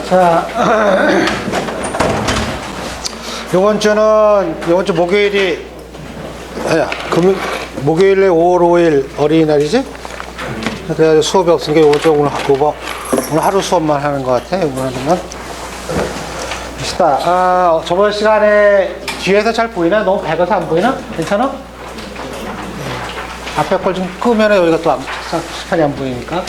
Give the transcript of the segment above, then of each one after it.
자, 이번 주 목요일이 목요일에 5월 5일 어린이날이지? 그래가지고 수업이 없으니까 이번 주 오늘 하루 수업만 하는 것 같아. 이번에는. 봅시다. 저번 시간에 뒤에서 잘 보이나? 너무 밝아서 안 보이나? 괜찮아? 앞에 걸 좀 끄면 여기가 또 시판이 안 보이니까.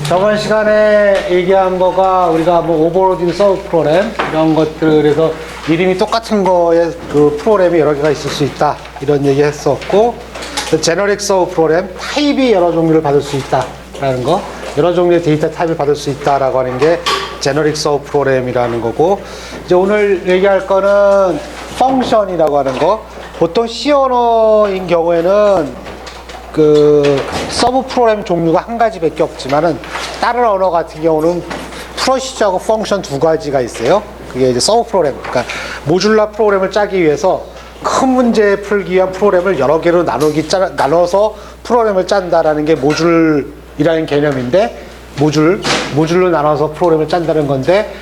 저번 시간에 얘기한 거가 우리가 뭐 오버로딩 서브 프로그램 이런 것들에서 이름이 똑같은 거에 그 프로그램이 여러 개가 있을 수 있다 이런 얘기 했었고, 제너릭 서브 프로그램 타입이 여러 종류를 받을 수 있다라는 거, 여러 종류의 데이터 타입을 받을 수 있다라고 하는 게 제너릭 서브 프로그램이라는 거고, 이제 오늘 얘기할 거는 펑션이라고 하는 거. 보통 C 언어인 경우에는 그 서브 프로그램 종류가 한 가지밖에 없지만은 다른 언어 같은 경우는 프로시저하고 펑션 두 가지가 있어요. 그게 이제 서브 프로그램, 그러니까 모듈라 프로그램을 짜기 위해서 큰 문제 풀기 위한 프로그램을 여러 개로 나눠서 프로그램을 짠다라는 게 모듈이라는 개념인데, 모듈로 나눠서 프로그램을 짠다는 건데,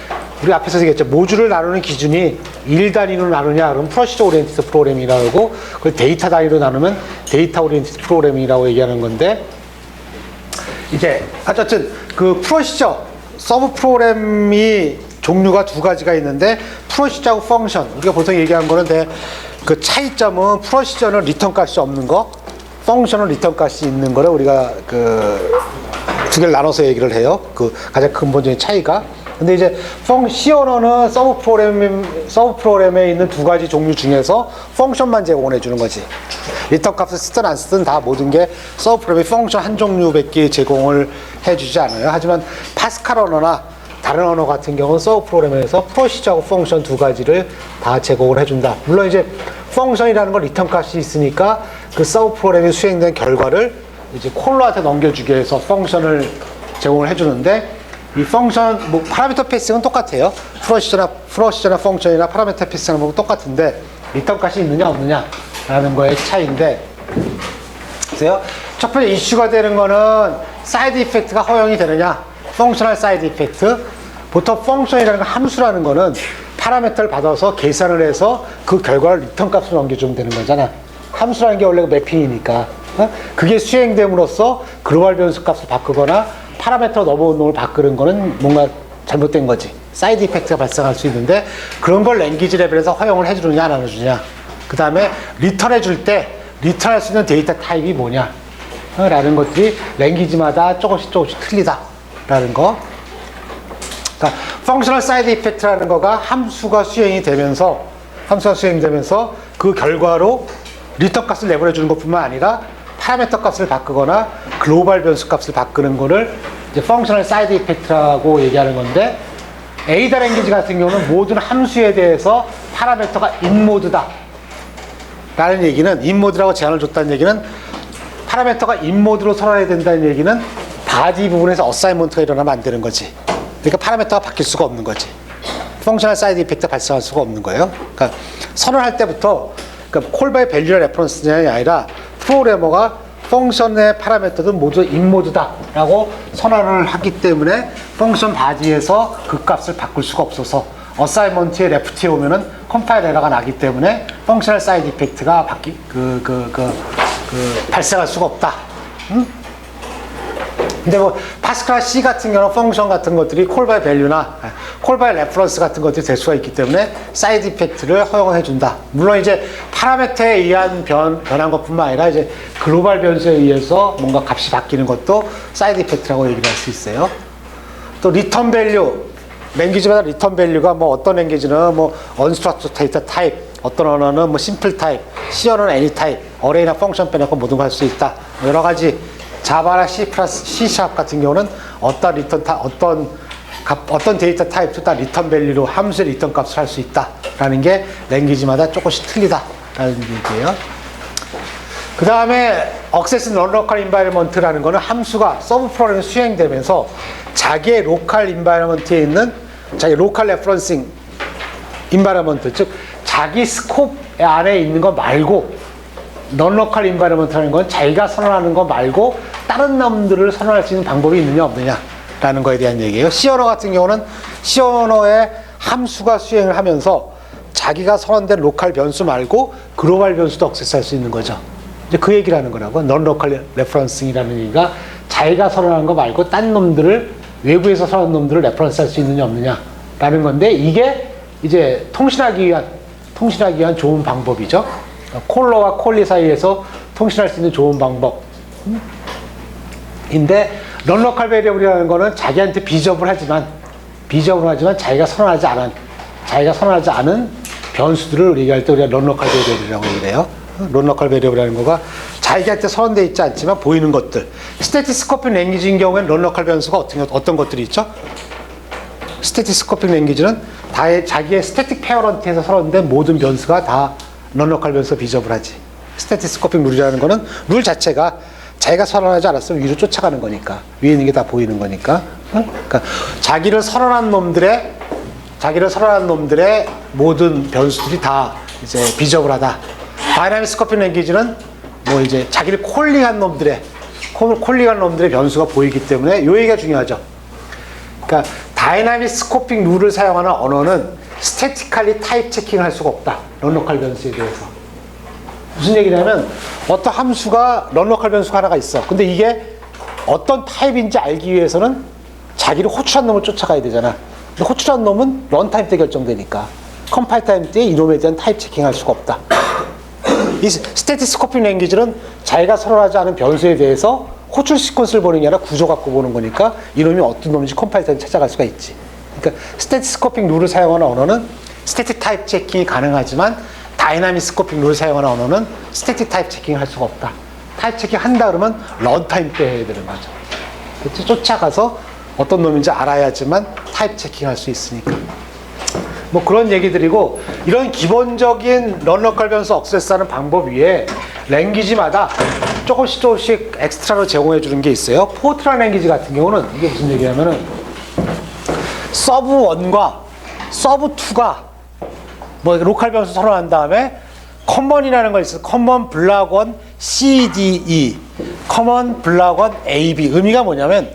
우리 앞에서 얘기했죠. 모듈을 나누는 기준이 1단위로 나누냐 그러면 프로시저 오리엔티드 프로그램이라고, 그걸 데이터 단위로 나누면 데이터 오리엔티드 프로그램이라고 얘기하는 건데, 이제 어쨌든 그 프로시저 서브 프로그램이 종류가 두 가지가 있는데, 프로시저하고 펑션, 우리가 보통 얘기하는 거는 그 차이점은 프로시저는 리턴 값이 없는 거, 펑션은 리턴 값이 있는 거를 우리가 그 두 개를 나눠서 얘기를 해요. 그 가장 근본적인 차이가. 근데 이제 C 언어는 서브 프로그램에 있는 두 가지 종류 중에서 펑션만 제공해 주는 거지. 리턴 값을 쓰든 안 쓰든 다 모든 게 서브 프로그램이 펑션 한 종류밖에 제공을 해 주지 않아요. 하지만 파스칼 언어나 다른 언어 같은 경우는 서브 프로그램에서 프로시저하고 펑션 두 가지를 다 제공을 해 준다. 물론 이제 펑션이라는 건 리턴 값이 있으니까 그 서브 프로그램이 수행된 결과를 이제 콜러한테 넘겨주기 위해서 펑션을 제공을 해 주는데, 이 펑션, 뭐, 파라미터 패싱은 똑같아요. 프로시저나 펑션이나 파라미터 패싱은 뭐 똑같은데, 리턴 값이 있느냐, 없느냐, 라는 거의 차이인데, 보세요. 첫 번째 이슈가 되는 거는, 사이드 이펙트가 허용이 되느냐, 펑셔널 사이드 이펙트. 보통 펑션이라는 건 함수라는 거는, 파라미터를 받아서 계산을 해서 그 결과를 리턴 값으로 넘겨주면 되는 거잖아. 함수라는 게 원래 매핑이니까. 그게 수행됨으로써 글로벌 변수 값을 바꾸거나, 파라미터 넘어온 놈을 바꾸는 거는 뭔가 잘못된 거지. 사이드 이펙트가 발생할 수 있는데, 그런 걸 랭귀지 레벨에서 허용을 해주느냐 안 해주느냐. 그 다음에 리턴해 줄 때 리턴할 수 있는 데이터 타입이 뭐냐 라는 것들이 랭귀지마다 조금씩 틀리다 라는 거. 그러니까 펑셔널 사이드 이펙트라는 거가 함수가 수행되면서 그 결과로 리턴 값을 내보내 주는 것뿐만 아니라 파라미터 값을 바꾸거나 글로벌 변수 값을 바꾸는 거를 이제 펑셔널 사이드 이펙트라고 얘기하는 건데, 에이다 랭귀지 같은 경우는 모든 함수에 대해서 파라미터가 인모드다 라는 얘기는, 인모드라고 제한을 줬다는 얘기는 파라미터가 인모드로 설정해야 된다는 얘기는 바디 부분에서 어사이먼트가 일어나면 안 되는 거지. 그러니까 파라미터가 바뀔 수가 없는 거지. 펑셔널 사이드 이펙트가 발생할 수가 없는 거예요. 그러니까 선언할 때부터, 그러니까 콜 바이 밸류나 레퍼런스냐이 아니라 프로그래머가 펑션의 파라미터든 모두 인모드다 라고 선언을 하기 때문에 펑션 바디에서 그 값을 바꿀 수가 없어서 어사이먼트에 레프트에 오면은 컴파일 에러가 나기 때문에 펑셔널 사이드 이펙트가 발생할 수가 없다. 근데 뭐 파스칼 C 같은 경우는 펑션 같은 것들이 콜 바이 밸류나 콜 바이 레퍼런스 같은 것들이 될 수가 있기 때문에 사이드 이펙트를 허용해 준다. 물론 이제 파라미터에 의한 변한 것뿐만 아니라 이제 글로벌 변수에 의해서 뭔가 값이 바뀌는 것도 사이드 이펙트라고 얘기를 할 수 있어요. 또 리턴 밸류, 랭귀지마다 리턴 밸류가 뭐 어떤 랭귀지는 뭐 언스트럭처드 데이터 타입, 어떤 언어는 뭐 심플 타입, C 언어는 애니 타입, 어레이나 펑션 빼놓고 모든 걸 할 수 있다. 여러 가지. 자바나 C++, C# 같은 경우는 어떤 데이터 타입도 다 리턴 밸류로 함수의 리턴 값을 할 수 있다라는 게 랭귀지마다 조금씩 틀리다라는 얘기예요. 그 다음에 Access Non-Local Environment라는 거는 함수가 서브 프로그램이 수행되면서 자기의 로컬 인바이러먼트에 있는 자기 로컬 레퍼런싱 인바이러먼트, 즉 자기 스코프 안에 있는 거 말고 넌로컬 인바이러먼트라는 건 자기가 선언하는 거 말고 다른 놈들을 선언할 수 있는 방법이 있느냐 없느냐라는 거에 대한 얘기예요. C 언어 같은 경우는 C 언어의 함수가 수행을 하면서 자기가 선언된 로컬 변수 말고 글로벌 변수도 억세스할 수 있는 거죠. 이제 그 얘기를 하는 거라고. 넌로컬 레퍼런싱이라는 얘기가 자기가 선언하는 거 말고 딴 놈들을 외부에서 선언한 놈들을 레퍼런스할 수 있느냐 없느냐라는 건데 이게 이제 통신하기 위한 좋은 방법이죠. 콜러와 콜리 사이에서 통신할 수 있는 좋은 방법인데 넌로컬 베리어블이라는 거는 자기한테 비접을 하지만 자기가 선언하지 않은 변수들을 얘기할 때 우리가 넌로컬 베리어블이라고 얘기를 해요. 넌로컬 베리어블이라는 거가 자기한테 선언되어 있지 않지만 보이는 것들. 스태티스코픽 랭귀지인 경우에는 넌로컬 변수가 어떤 것들이 있죠? 스태티스코픽 랭귀지는 자기의 스태틱 페어런트에서 선언된 모든 변수가 다 넌로컬 변수가 비접을 하지. 스태티스코픽 룰이라는 거는 룰 자체가 자기가 선언하지 않았으면 위로 쫓아가는 거니까. 위에 있는 게 다 보이는 거니까. 그러니까 자기를 선언한 놈들의 모든 변수들이 다 이제 비접을 하다. 다이나믹 스코픽 랭귀지는 뭐 이제 자기를 콜링한 놈들의 변수가 보이기 때문에 요 얘기가 중요하죠. 그러니까 다이나믹 스코픽 룰을 사용하는 언어는 스태티컬리 타입 체킹을 할 수가 없다. 넌로컬 변수에 대해서. 무슨 얘기냐면 어떤 함수가 넌로컬 변수가 하나가 있어. 근데 이게 어떤 타입인지 알기 위해서는 자기를 호출한 놈을 쫓아가야 되잖아. 근데 호출한 놈은 런타임 때 결정되니까 컴파일 타임 때 이놈에 대한 타입 체킹할 수가 없다. 이 스태티스코픽 랭귀지는 자기가 선언하지 않은 변수에 대해서 호출 시퀀스를 보는 게 아니라 구조 갖고 보는 거니까 이놈이 어떤 놈인지 컴파일 타임 찾아갈 수가 있지. 그러니까 스태티스코픽 룰을 사용하는 언어는 스태틱 타입 체킹이 가능하지만 다이나믹 스코픽 룰을 사용하는 언어는 스태틱 타입 체킹을 할 수가 없다. 타입 체킹 한다 그러면 런타임 때 해야 되는 거죠. 그치? 쫓아가서 어떤 놈인지 알아야지만 타입 체킹 할 수 있으니까. 뭐 그런 얘기들이고, 이런 기본적인 넌로컬 변수 억세스하는 방법 위에 랭귀지마다 조금씩 엑스트라로 제공해 주는 게 있어요. 포트란 랭귀지 같은 경우는 이게 무슨 얘기냐면은 서브 1과 서브 2가 뭐 로컬 변수 선언한 다음에 커먼이라는 거 있어요. 커먼 블락 1 CDE, 커먼 블락 1 AB. 의미가 뭐냐면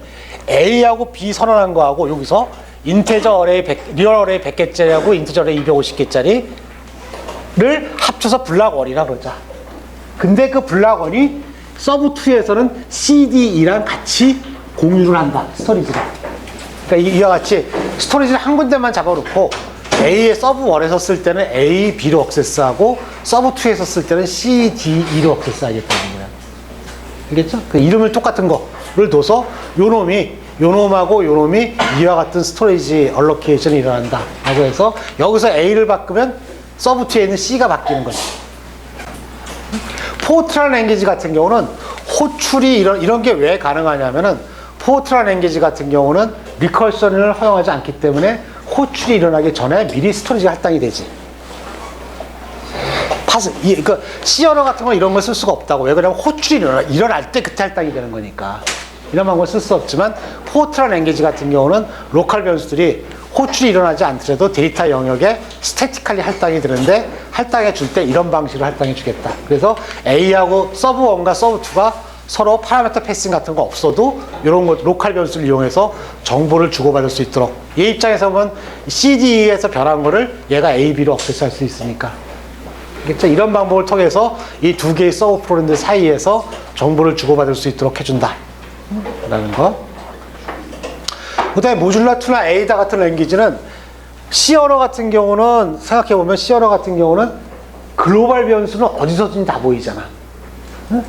A하고 B 선언한 거하고 여기서 인테저 어레이 리얼 어레이 100개짜리하고 인테저 어레이 250개짜리를 합쳐서 블락 1이라 그러자. 근데 그 블락 1이 서브 2에서는 CDE랑 같이 공유를 한다. 스토리지를. 그러니까 이와 같이 스토리지를 한 군데만 잡아놓고 A의 서브 1에서 쓸 때는 A, B로 억세스하고 서브 2에서 쓸 때는 C, D, E로 억세스하겠다는 거야. 알겠죠? 그 이름을 똑같은 거를 둬서 요놈하고 요놈이 이와 같은 스토리지 얼로케이션이 일어난다 라고 해서 여기서 A를 바꾸면 서브 2에 있는 C가 바뀌는 거지. 포트란 랭귀지 같은 경우는 호출이 이런 게 왜 가능하냐면은 포트란 랭귀지 같은 경우는 리커션을 허용하지 않기 때문에 호출이 일어나기 전에 미리 스토리지가 할당이 되지. 그 C 언어 같은 건 이런 걸 쓸 수가 없다고. 왜 그러냐면 호출이 일어날 때 그때 할당이 되는 거니까. 이런 방법을 쓸 수 없지만 포트란 랭귀지 같은 경우는 로컬 변수들이 호출이 일어나지 않더라도 데이터 영역에 스태티컬리 할당이 되는데 할당해 줄 때 이런 방식으로 할당해 주겠다. 그래서 A하고 서브 1과 서브 2가 서로 파라미터 패싱 같은 거 없어도 이런 거 로컬 변수를 이용해서 정보를 주고받을 수 있도록, 얘 입장에서 보면 CDE에서 변한 거를 얘가 A, B로 억세스할 수 있으니까. 그렇죠? 이런 방법을 통해서 이 두 개의 서브 프로그램들 사이에서 정보를 주고받을 수 있도록 해준다 라는 거. 그 다음에 모듈라2나 에이다 같은 랭귀지는 C 언어 같은 경우는 생각해보면 C 언어 같은 경우는 글로벌 변수는 어디서든지 다 보이잖아.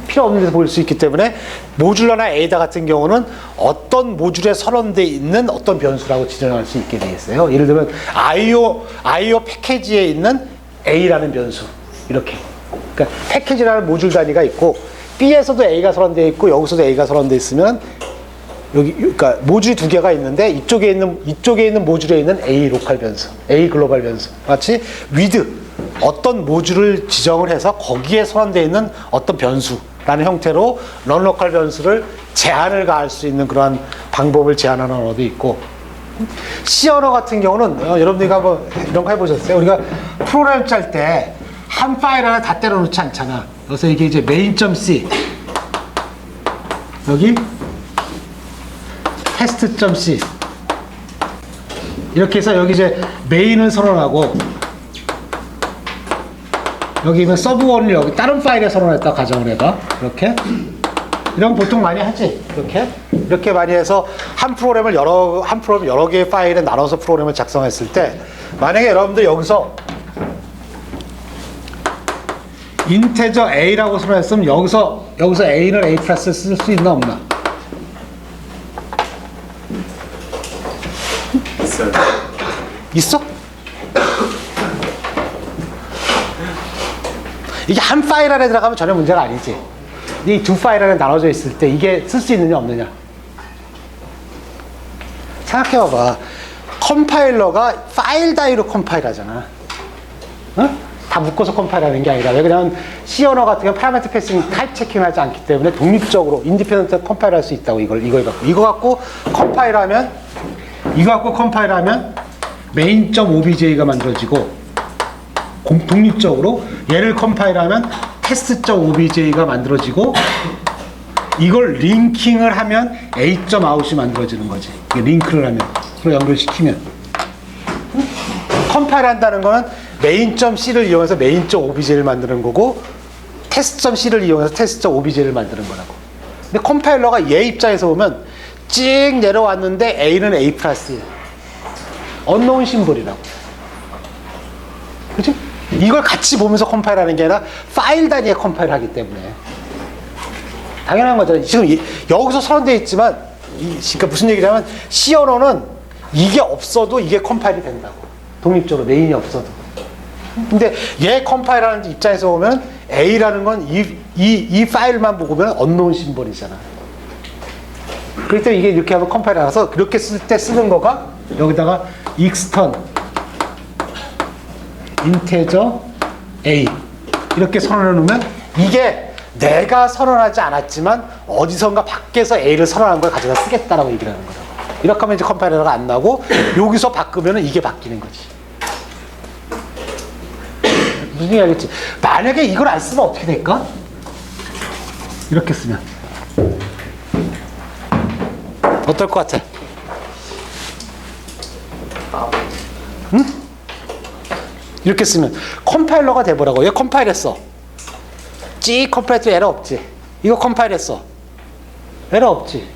필요 없는 데서 보일 수 있기 때문에 모듈라나 에이다 같은 경우는 어떤 모듈에 선언되어 있는 어떤 변수라고 지정할 수 있게 되어 있어요. 예를 들면 IO 패키지에 있는 A라는 변수, 이렇게. 그러니까 패키지라는 모듈 단위가 있고 B에서도 A가 선언되어 있고 여기서도 A가 선언되어 있으면 그러니까 모듈이 두 개가 있는데 이쪽에 있는 모듈에 있는 A 로컬 변수, A 글로벌 변수 같이 with 어떤 모듈을 지정을 해서 거기에 선언되어 있는 어떤 변수라는 형태로 넌로컬 변수를 제한을 가할 수 있는 그러한 방법을 제한하는 언어도 있고, C 언어 같은 경우는 여러분들이 한번 이런 거 해보셨어요? 우리가 프로그램 짤 때 한 파일 하나 다 때려놓지 않잖아. 여기서 이게 이제 main.c 여기 test.c 이렇게 해서 여기 이제 메인을 선언하고 여기는 서브1을 여기 다른 파일에 선언했다 가정을 해봐. 이렇게 이런 보통 많이 하지. 이렇게 많이 해서 한 프로그램을 여러 개의 파일에 나눠서 프로그램을 작성했을 때 만약에 여러분들 여기서 인테저 a라고 선언했으면 여기서 a는 a 플러스 쓸 수 있나 없나? 있어? 이게 한 파일 안에 들어가면 전혀 문제가 아니지. 이 두 파일 안에 나눠져 있을 때 이게 쓸 수 있느냐 없느냐. 생각해봐봐. 컴파일러가 파일 단위로 컴파일하잖아. 어? 다 묶어서 컴파일하는 게 아니라 왜 그러냐면 C 언어 같은 경우는 파라미터 패싱 타입 체킹을 하지 않기 때문에 독립적으로 인디펜던트 컴파일할 수 있다고 이걸 갖고 이거 갖고 컴파일하면 main.obj가 만들어지고 독립적으로 얘를 컴파일하면 test.obj가 만들어지고 이걸 링킹을 하면 a.out이 만들어지는 거지. 링크를 하면 서로 연결시키면 컴파일 한다는 거는 main.c를 이용해서 main.obj를 만드는 거고 test.c를 이용해서 test.obj를 만드는 거라고. 근데 컴파일러가 얘 입장에서 보면 찍 내려왔는데 a는 a 플러스야. unknown 심볼이라고. 그치? 이걸 같이 보면서 컴파일하는 게 아니라 파일 단위에 컴파일하기 때문에 당연한 거잖아요. 지금 여기서 선언되어 있지만 그러니까 무슨 얘기냐면 C 언어는 이게 없어도 이게 컴파일이 된다고. 독립적으로 메인이 없어도. 근데 얘 컴파일하는 입장에서 보면 A라는 건 이 파일만 보고 보면 unknown 심볼이잖아. 그렇기 때문에 이게 이렇게 하면 컴파일이 나서 그렇게 쓸 때 쓰는 거가 여기다가 extern integer a 이렇게 선언해 놓으면 이게 내가 선언하지 않았지만 어디선가 밖에서 a를 선언한 걸 가져다 쓰겠다라고 얘기를 하는 거라고. 이렇게 하면 이제 컴파일러가 안 나고 여기서 바꾸면 이게 바뀌는 거지. 무슨 얘기 알겠지? 만약에 이걸 안 쓰면 어떻게 될까? 이렇게 쓰면 어떨 것 같아? 응? 이렇게 쓰면 컴파일러가 돼버라고. 얘 컴파일했어. 컴파일해도 에러 없지. 이거 컴파일했어. 에러 없지.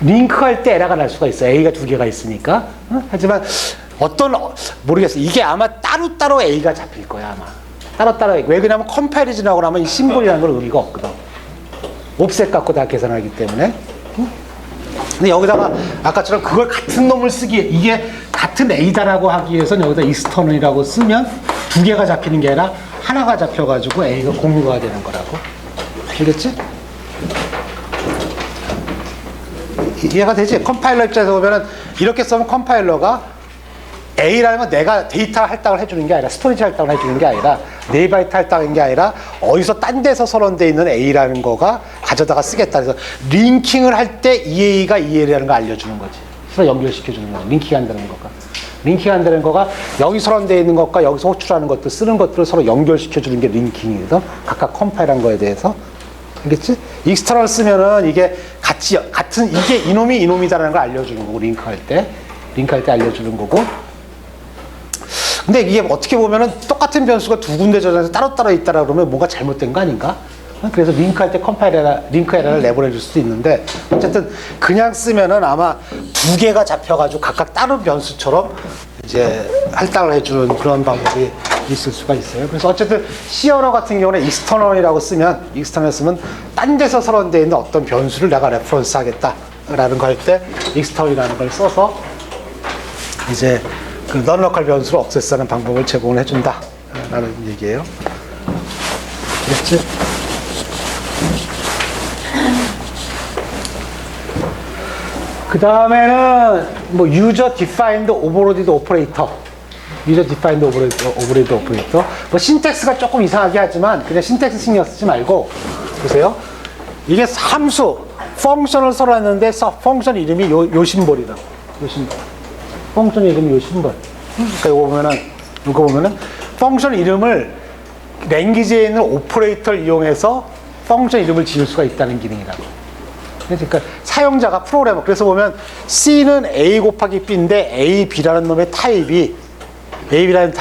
링크할 때 에러가 날 수가 있어. A가 두 개가 있으니까. 하지만 모르겠어. 이게 아마 따로따로 A가 잡힐 거야 아마. 따로따로. 왜 그러냐면 컴파일이 지나고 나면 이 심볼이라는 건 의미가 없거든. 옵셋 갖고 다 계산하기 때문에. 근데 여기다가 아까처럼 그걸 같은 놈을 이게 같은 A다라고 하기 위해서는 여기다 external이라고 쓰면 두 개가 잡히는 게 아니라 하나가 잡혀가지고 A가 공유가 되는 거라고. 알겠지? 이해가 되지? 컴파일러 입장에서 보면은 이렇게 쓰면 컴파일러가 A라는 건 내가 데이터 할당을 해주는 게 아니라 스토리지 할당을 해주는 게 아니라 네이바이트 할당인 게 아니라 어디서 딴 데서 선언되어 있는 A라는 거가 가져다가 쓰겠다. 그래서 링킹을 할 때 EA가 EL이라는 걸 알려주는 거지. 서로 연결시켜주는 거야. 링킹 한다는 거가. 링킹 한다는 거가 여기 선언되어 있는 것과 여기서 호출하는 것들 쓰는 것들을 서로 연결시켜주는 게 링킹이거든. 각각 컴파일한 거에 대해서. 알겠지? 익스터널 쓰면은 이게 같은 이게 이놈이다라는 걸 알려주는 거고 링크할 때 알려주는 거고. 근데 이게 어떻게 보면은 똑같은 변수가 두 군데 저장해서 따로따로 있다라 그러면 뭔가 잘못된 거 아닌가? 그래서 링크할 때 링크 에러를 내보내줄 수도 있는데 어쨌든 그냥 쓰면은 아마 두 개가 잡혀가지고 각각 다른 변수처럼 이제 할당을 해주는 그런 방법이 있을 수가 있어요. 그래서 어쨌든 C 언어 같은 경우는 external이라고 쓰면 딴 데서 선언되어 있는 어떤 변수를 내가 레퍼런스 하겠다라는 거 할 때 external이라는 걸 써서 이제 그 non-local 변수를 억세스하는 방법을 제공을 해준다라는 얘기예요. 그렇지? 그 다음에는 뭐 user defined overloaded operator, 뭐 신텍스가 조금 이상하게 하지만 그냥 신텍스 신경 쓰지 말고 보세요. 이게 함수 펑션을 써놨는데 펑션 이름이 요 심볼이다. 요 심볼. 펑션 이름이 요 심볼. 그러니까 이거 보면은 펑션 이름을 랭귀지에 있는 오퍼레이터를 이용해서 펑션 이름을 지을 수가 있다는 기능이라고. 그러니까 사용자가 프로그래머. 그래서 보면 C는 A 곱하기 B인데 A, B라는 놈의 타입이 AB라는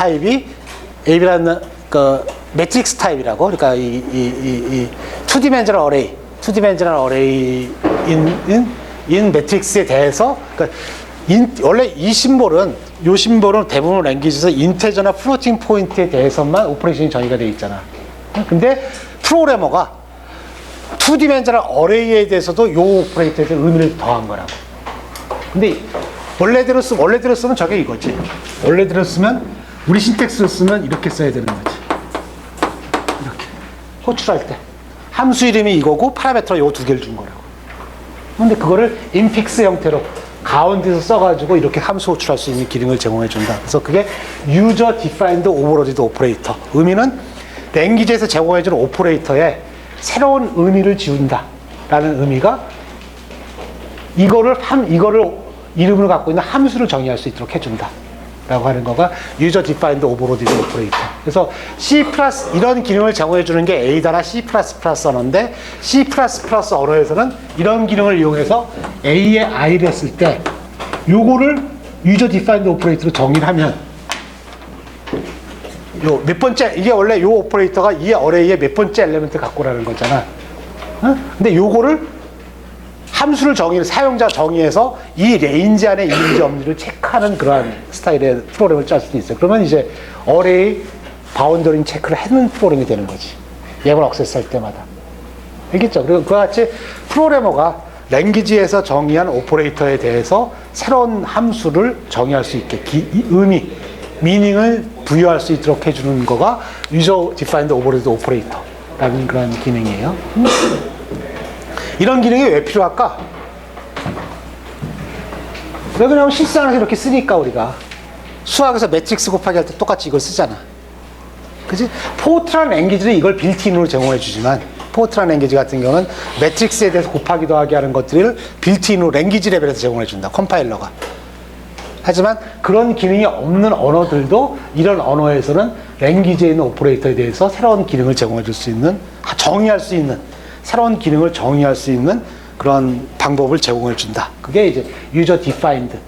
그 매트릭스 타입이라고. 그러니까 이 투디멘저널 어레이 인 매트릭스에 대해서 그러니까 원래 이 심볼은 대부분 랭귀지에서 인테저나 플로팅 포인트에 대해서만 오퍼레이션이 정의가 되어 있잖아. 근데 프로그래머가 투디멘저널 어레이에 대해서도 요 오퍼레이터에 대해서 의미를 더한 거라고. 근데 원래대로 쓰면 저게 이거지. 원래대로 쓰면 우리 신텍스로 쓰면 이렇게 써야 되는 거지. 이렇게 호출할 때 함수 이름이 이거고 파라메터가 요 두 개를 준 거라고. 근데 그거를 인픽스 형태로 가운데서 써가지고 이렇게 함수 호출할 수 있는 기능을 제공해 준다. 그래서 그게 User Defined Overloaded Operator. 의미는 랭귀지에서 제공해 주는 오퍼레이터에 새로운 의미를 지운다 라는 의미가 이거를 이름을 갖고 있는 함수를 정의할 수 있도록 해준다 라고 하는 거가 User Defined Overloaded Operator. 그래서 C++ 이런 기능을 제공해 주는 게 A다나 C++ 언어인데 C++ 언어에서는 이런 기능을 이용해서 A에 I를 했을 때 요거를 User Defined Operator로 정의를 하면 요 몇 번째, 이게 원래 요 오퍼레이터가 이 어레이의 몇 번째 엘리멘트 갖고 라는 거잖아. 근데 요거를 함수를 사용자 정의해서 이 레인지 안에 있는지 없는지를 체크하는 그러한 스타일의 프로그램을 짤 수도 있어요. 그러면 이제 어레이 바운더링 체크를 하는 프로그램이 되는 거지. 얘를 액세스할 때마다. 알겠죠? 그리고 그와 같이 프로그래머가 랭귀지에서 정의한 오퍼레이터에 대해서 새로운 함수를 정의할 수 있게 미닝을 부여할 수 있도록 해주는 거가 User Defined Overloaded Operator라는 그런 기능이에요. 이런 기능이 왜 필요할까? 왜 그러냐면 실생활에서 이렇게 쓰니까 우리가 수학에서 매트릭스 곱하기 할 때 똑같이 이걸 쓰잖아. 그치? 포트란 랭귀지는 이걸 빌트인으로 제공해 주지만 포트란 랭귀지 같은 경우는 매트릭스에 대해서 곱하기 더하기 하는 것들을 빌트인으로 랭귀지 레벨에서 제공해 준다. 컴파일러가. 하지만 그런 기능이 없는 언어들도 이런 언어에서는 랭귀지에 있는 오퍼레이터에 대해서 새로운 기능을 제공해 줄 수 있는, 정의할 수 있는, 새로운 기능을 정의할 수 있는 그런 방법을 제공해 준다. 그게 이제 User Defined,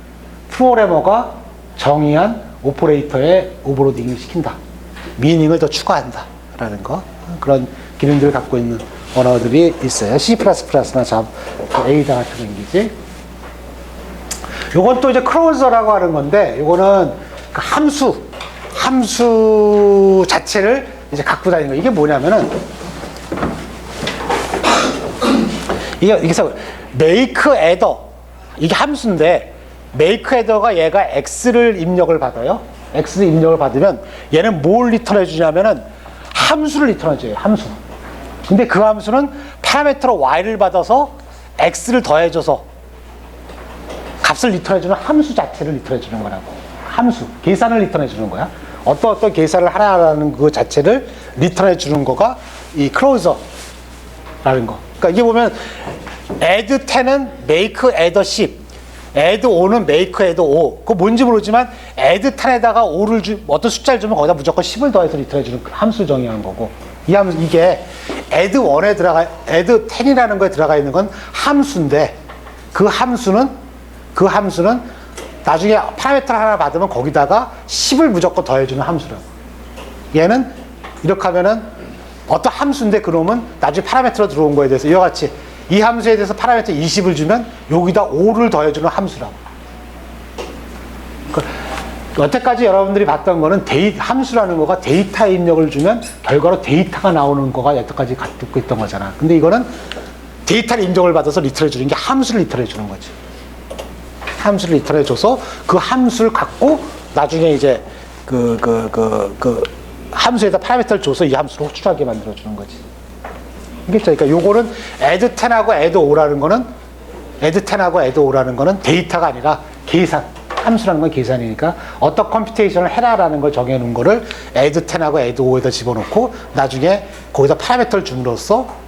프로그래머가 정의한 오퍼레이터에 오버로딩을 시킨다. 미닝을 더 추가한다. 라는 거. 그런 기능들을 갖고 있는 언어들이 있어요. C++나 Ada 같은 랭귀지. 요건 또 이제 크로저라고 하는 건데, 요거는 그 함수 자체를 이제 갖고 다니는 거. 이게 뭐냐면은, 이게 make adder. 이게 함수인데, make adder가 얘가 x를 입력을 받아요. x를 입력을 받으면 얘는 뭘 리턴해 주냐면은 함수를 리턴해 줘요. 함수. 근데 그 함수는 파라미터로 y를 받아서 x를 더해줘서 값을 리턴해주는 함수 자체를 리턴해주는 거라고. 함수, 계산을 리턴해주는 거야. 어떤 계산을 하라는 그 자체를 리턴해주는 거가 이 클로저라는 거. 그러니까 이게 보면 add 10은 make add 10, add 5는 make add 5. 그거 뭔지 모르지만 add 10에다가 5를 어떤 숫자를 주면 거기다 무조건 10을 더해서 리턴해주는 함수 정의하는 거고. 이 함수, 이게 add 10이라는 거에 들어가 있는 건 함수인데 그 함수는 나중에 파라미터를 하나 받으면 거기다가 10을 무조건 더해주는 함수라고. 얘는 이렇게 하면은 어떤 함수인데 그러면 나중에 파라미터로 들어온 거에 대해서 이와 같이 이 함수에 대해서 파라미터 20을 주면 여기다 5를 더해주는 함수라고. 여태까지 여러분들이 봤던 거는 함수라는 거가 데이터 입력을 주면 결과로 데이터가 나오는 거가 여태까지 듣고 있던 거잖아. 근데 이거는 데이터를 입력을 받아서 리턴해 주는 게 함수를 리턴해 주는 거지. 함수를 리턴해 줘서 그 함수를 갖고 나중에 이제 함수에다 파라미터를 줘서 이 함수를 호출하게 만들어 주는 거지. 알겠죠? 그러니까 요거는 add 10하고 add 5라는 거는 데이터가 아니라 계산. 함수라는 건 계산이니까 어떤 컴퓨테이션을 해라라는 걸 정해놓은 거를 add 10하고 add 5에다 집어넣고 나중에 거기다 파라미터를 줌으로써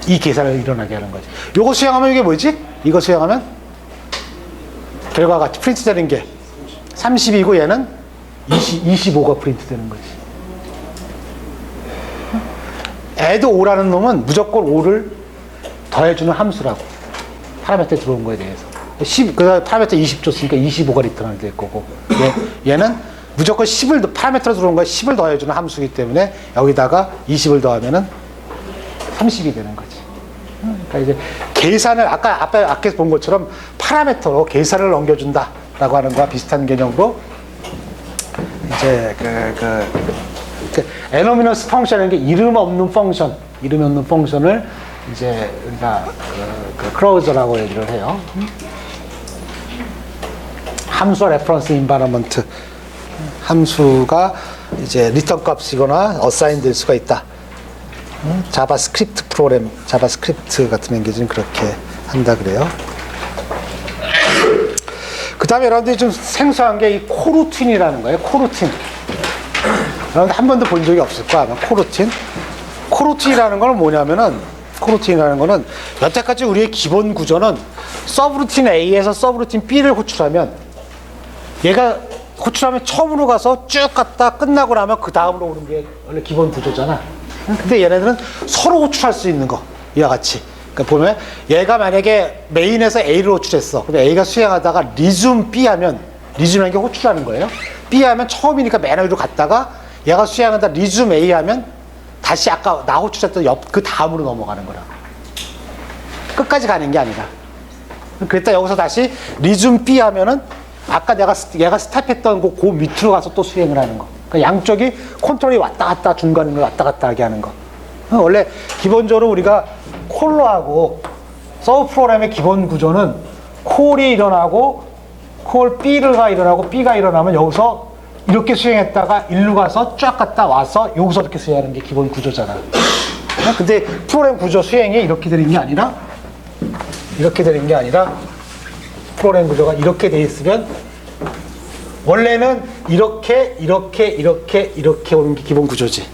이 계산을 일어나게 하는 거지. 요거 수행하면 이게 뭐지? 이거 수행하면 결과가 같이 프린트 되는 게 30이고 얘는 25가 프린트 되는 거지. add 5라는 놈은 무조건 5를 더해주는 함수라고. 파라미터에 들어온 거에 대해서. 그 파라미터 20 줬으니까 25가 리턴이 될 거고. 얘는 무조건 10을, 파라미터로 들어온 거에 10을 더해주는 함수이기 때문에 여기다가 20을 더하면은 30이 되는 거지. 그러니까 이제 계산을, 아까 본 것처럼 파라미터로 계산을 넘겨준다라고 하는 거와 비슷한 개념으로 이제 에노미너스 펑션이라는 게 이름 없는 펑션을 이제 우리가 클로저라고 얘기를 해요. 함수와 레퍼런스 인바이러먼트, 함수가 이제 리턴 값이거나 어사인 될 수가 있다. 자바스크립트 프로그램, 자바스크립트 같은 랭귀지는 그렇게 한다 그래요. 그 다음에 여러분들이 좀 생소한 게 이 코루틴이라는 거예요. 코루틴. 여러분들 한 번도 본 적이 없을 거야, 아마 코루틴. 코루틴이라는 거는 뭐냐면은, 코루틴이라는 거는 여태까지 우리의 기본 구조는 서브루틴 A에서 서브루틴 B를 호출하면, 얘가 호출하면 처음으로 가서 쭉 갔다 끝나고 나면 그 다음으로 오는 게 원래 기본 구조잖아. 근데 얘네들은 서로 호출할 수 있는 거, 이와 같이. 그러니까 보면 얘가 만약에 메인에서 A를 호출했어. 근데 A가 수행하다가 리즘 B 하면, 리즘이라는 게 호출하는 거예요. B 하면 처음이니까 맨 위로 갔다가 얘가 수행하다 리즘 A 하면 다시 아까 나 호출했던 그 다음으로 넘어가는 거라. 끝까지 가는 게 아니라. 그랬다 여기서 다시 리즘 B 하면은 아까 얘가 스탑했던 그 밑으로 가서 또 수행을 하는 거. 그러니까 양쪽이 컨트롤이 왔다 갔다 중간을 왔다 갔다 하게 하는 거. 원래 기본적으로 우리가 콜러하고 서브 프로그램의 기본 구조는 콜이 일어나고 콜 B가 일어나고 B가 일어나면 여기서 이렇게 수행했다가 일로 가서 쫙 갔다 와서 여기서 이렇게 수행하는 게 기본 구조잖아. 근데 프로그램 구조 수행이 이렇게 되는 게 아니라 프로그램 구조가 이렇게 돼 있으면 원래는 이렇게 오는 게 기본 구조지.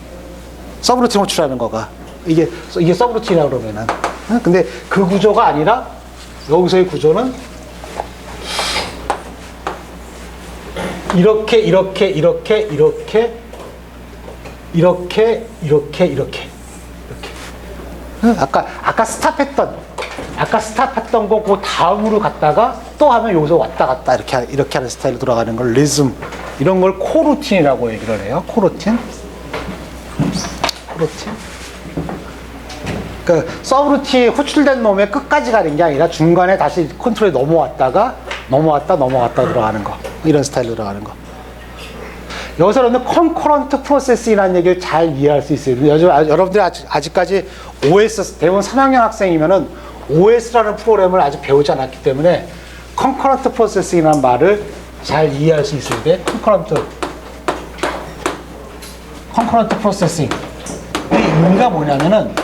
서브루틴 호출하는 거가 이게 서브루틴이라고 그러면은. 근데 그 구조가 아니라 여기서의 구조는 이렇게 아까 스탑했던 거 그 다음으로 갔다가 또 하면 여기서 왔다 갔다 이렇게 하는 스타일로 돌아가는 걸 리즘, 이런 걸 코루틴이라고 얘기를 해요. 코루틴. 그러니까 서브루틴이 호출된 놈의 끝까지 가는 게 아니라 중간에 다시 컨트롤이 넘어왔다 들어가는 거, 이런 스타일로 들어가는 거. 여기서는 컨커런트 프로세싱이라는 얘기를 잘 이해할 수 있어요. 여러분들이 아직까지 OS, 대부분 3학년 학생이면은 OS라는 프로그램을 아직 배우지 않았기 때문에 컨커런트 프로세싱이라는 말을 잘 이해할 수 있어야 돼. 컨커런트 프로세싱. 이 의미가 뭐냐면은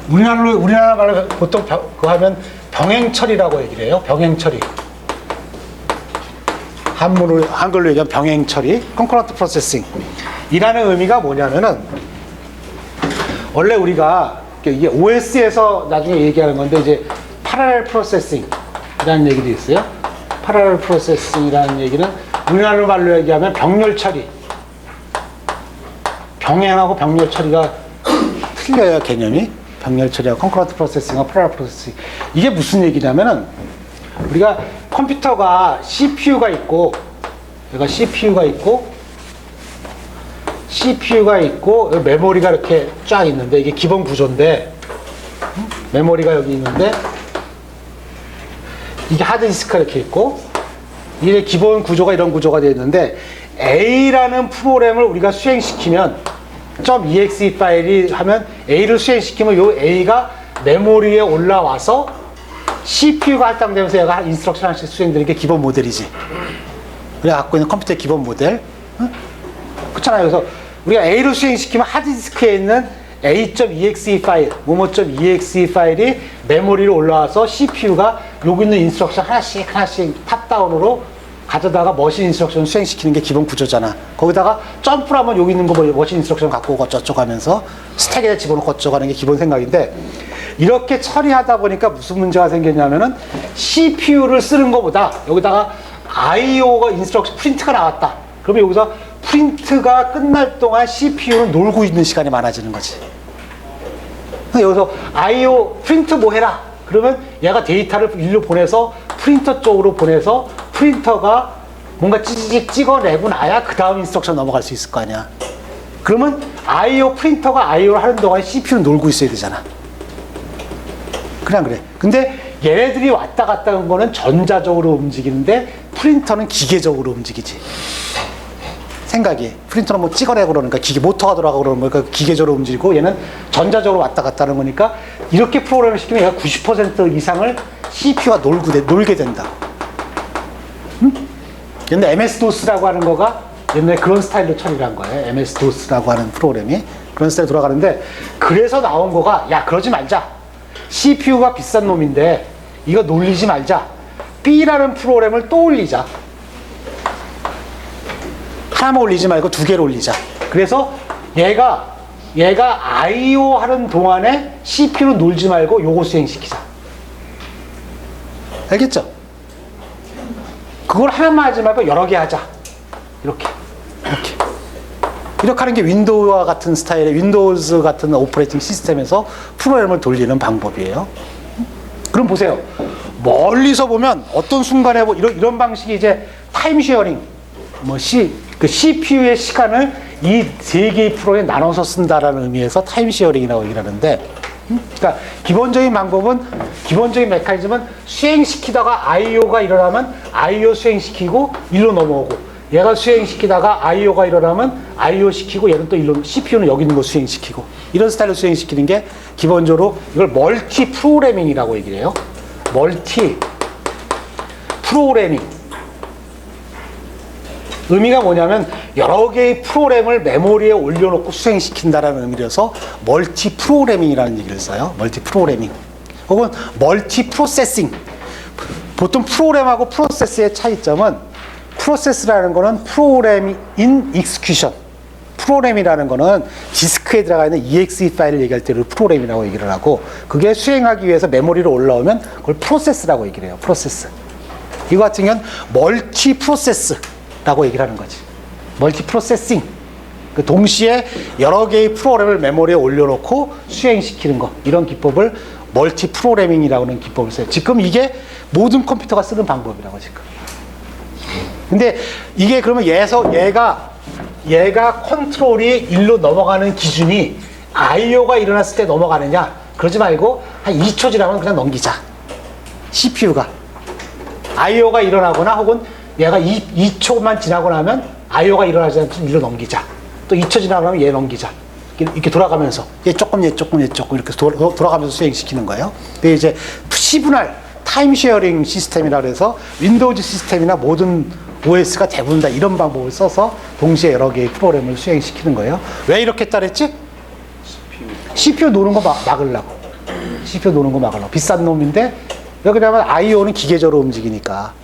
우리나라 말로 보통 그거 하면 병행 처리라고 얘기를 해요. 병행 처리. 한글로 얘기하면 병행 처리, concurrent processing 이라는 의미가 뭐냐면은, 원래 우리가 이게 OS에서 나중에 얘기하는 건데, 이제 parallel processing 이라는 얘기도 있어요. parallel processing 이라는 얘기는 우리나라 말로 얘기하면 병렬 처리. 병행하고 병렬 처리가 틀려요, 개념이. 병렬 처리하고 concurrent processing하고 parallel processing. 이게 무슨 얘기냐면은, 우리가 컴퓨터가 CPU가 있고, 여기가 CPU가 있고, 메모리가 이렇게 쫙 있는데, 이게 기본 구조인데, 메모리가 여기 있는데, 이게 하드디스크가 이렇게 있고, 이게 기본 구조가 이런 구조가 되어 있는데, A라는 프로그램을 우리가 수행시키면, .exe 파일이 하면 A를 수행시키면 요 A가 메모리에 올라와서 CPU가 할당되면서 얘가 인스트럭션 하나씩 수행되는 게 기본 모델이지. 우리가 갖고 있는 컴퓨터의 기본 모델. 그렇잖아요. 그래서 우리가 A를 수행시키면 하드디스크에 있는 A.exe 파일, 뭐뭐.exe 파일이 메모리로 올라와서 CPU가 여기 있는 인스트럭션 하나씩 탑다운으로 가져다가 머신 인스트럭션 수행시키는 게 기본 구조잖아. 거기다가 점프를 하면 여기 있는 거 머신 인스트럭션 갖고 오고 어쩌고 하면서 스택에다 집어넣고 어쩌고 하는 게 기본 생각인데, 이렇게 처리하다 보니까 무슨 문제가 생겼냐면은 CPU를 쓰는 것보다 여기다가 IO가 인스트럭션 프린트가 나왔다. 그러면 여기서 프린트가 끝날 동안 CPU는 놀고 있는 시간이 많아지는 거지. 여기서 IO 프린트 뭐 해라. 그러면 얘가 데이터를 일로 보내서 프린터 쪽으로 보내서 프린터가 뭔가 찌직 찍어내고 나야 그 다음 인스트럭션 넘어갈 수 있을 거 아니야. 그러면 IO 프린터가 IO를 하는 동안 CPU는 놀고 있어야 되잖아. 그냥 그래. 근데 얘네들이 왔다 갔다 하는 거는 전자적으로 움직이는데 프린터는 기계적으로 움직이지. 생각이. 프린터는 뭐 찍어내고 그러니까 기계 모터가 돌아가고 그러니까 기계적으로 움직이고 얘는 전자적으로 왔다 갔다 하는 거니까 이렇게 프로그램을 시키면 얘가 90% 이상을 CPU가 놀게 된다. 응? 옛날 MS-DOS라고 하는 거가 옛날에 그런 스타일로 처리를 한 거예요. MS-DOS라고 하는 프로그램이 그런 스타일로 돌아가는데 그래서 나온 거가 야 그러지 말자. CPU가 비싼 놈인데 이거 놀리지 말자. B라는 프로그램을 또 올리자. 하나만 올리지 말고 두 개를 올리자. 그래서 얘가 IO 하는 동안에 CPU로 놀지 말고 요거 수행시키자. 알겠죠? 그걸 하나만 하지 말고 여러 개 하자. 이렇게 하는 게 윈도우와 같은 스타일의 윈도우즈 같은 오퍼레이팅 시스템에서 프로그램을 돌리는 방법이에요. 그럼 보세요. 멀리서 보면 어떤 순간에 이런 방식이 이제 타임 쉐어링, 그 CPU의 시간을 이 세 개의 프로에 나눠서 쓴다라는 의미에서 타임 쉐어링이라고 얘기를 하는데, 그러니까 기본적인 방법은, 기본적인 메커니즘은 수행시키다가 IO가 일어나면 IO 수행시키고 일로 넘어오고, 얘가 수행시키다가 IO가 일어나면 IO 시키고 얘는 또 일로 CPU는 여기 있는 거 수행시키고, 이런 스타일로 수행시키는 게 기본적으로 이걸 멀티 프로그래밍이라고 얘기를 해요. 멀티 프로그래밍. 의미가 뭐냐면 여러 개의 프로그램을 메모리에 올려놓고 수행시킨다라는 의미라서 멀티 프로그래밍이라는 얘기를 써요. 멀티 프로그래밍. 혹은 멀티 프로세싱. 보통 프로그램하고 프로세스의 차이점은, 프로세스라는 거는 프로그램 인 익스큐션. 프로그램이라는 거는 디스크에 들어가 있는 exe 파일을 얘기할 때를 프로그램이라고 얘기를 하고, 그게 수행하기 위해서 메모리로 올라오면 그걸 프로세스라고 얘기를 해요. 프로세스. 이거 같은 경우는 멀티 프로세스라고 얘기를 하는 거지. 멀티 프로세싱. 그 동시에 여러 개의 프로그램을 메모리에 올려놓고 수행시키는 거. 이런 기법을 멀티 프로그래밍이라고 하는 기법을 써요. 지금 이게 모든 컴퓨터가 쓰는 방법이라고 지금. 근데 이게 그러면 얘가 컨트롤이 일로 넘어가는 기준이 IO가 일어났을 때 넘어가느냐? 그러지 말고 한 2초 지나면 그냥 넘기자. CPU가. IO가 일어나거나 혹은 얘가 2초만 지나고 나면 IO가 일어나지 않고 일로 넘기자. 또 2초 지나고 나면 얘 넘기자. 이렇게 돌아가면서 얘 조금 이렇게 돌아가면서 수행시키는 거예요. 근데 이제 C분할 타임 쉐어링 시스템이라 그래서 윈도우즈 시스템이나 모든 OS가 대부분 다 이런 방법을 써서 동시에 여러 개의 프로그램을 수행시키는 거예요. 왜 이렇게 따랬지? CPU 노는 거 막으려고. CPU 노는 거 막으려고. 비싼 놈인데, 왜 그러냐면 IO는 기계적으로 움직이니까.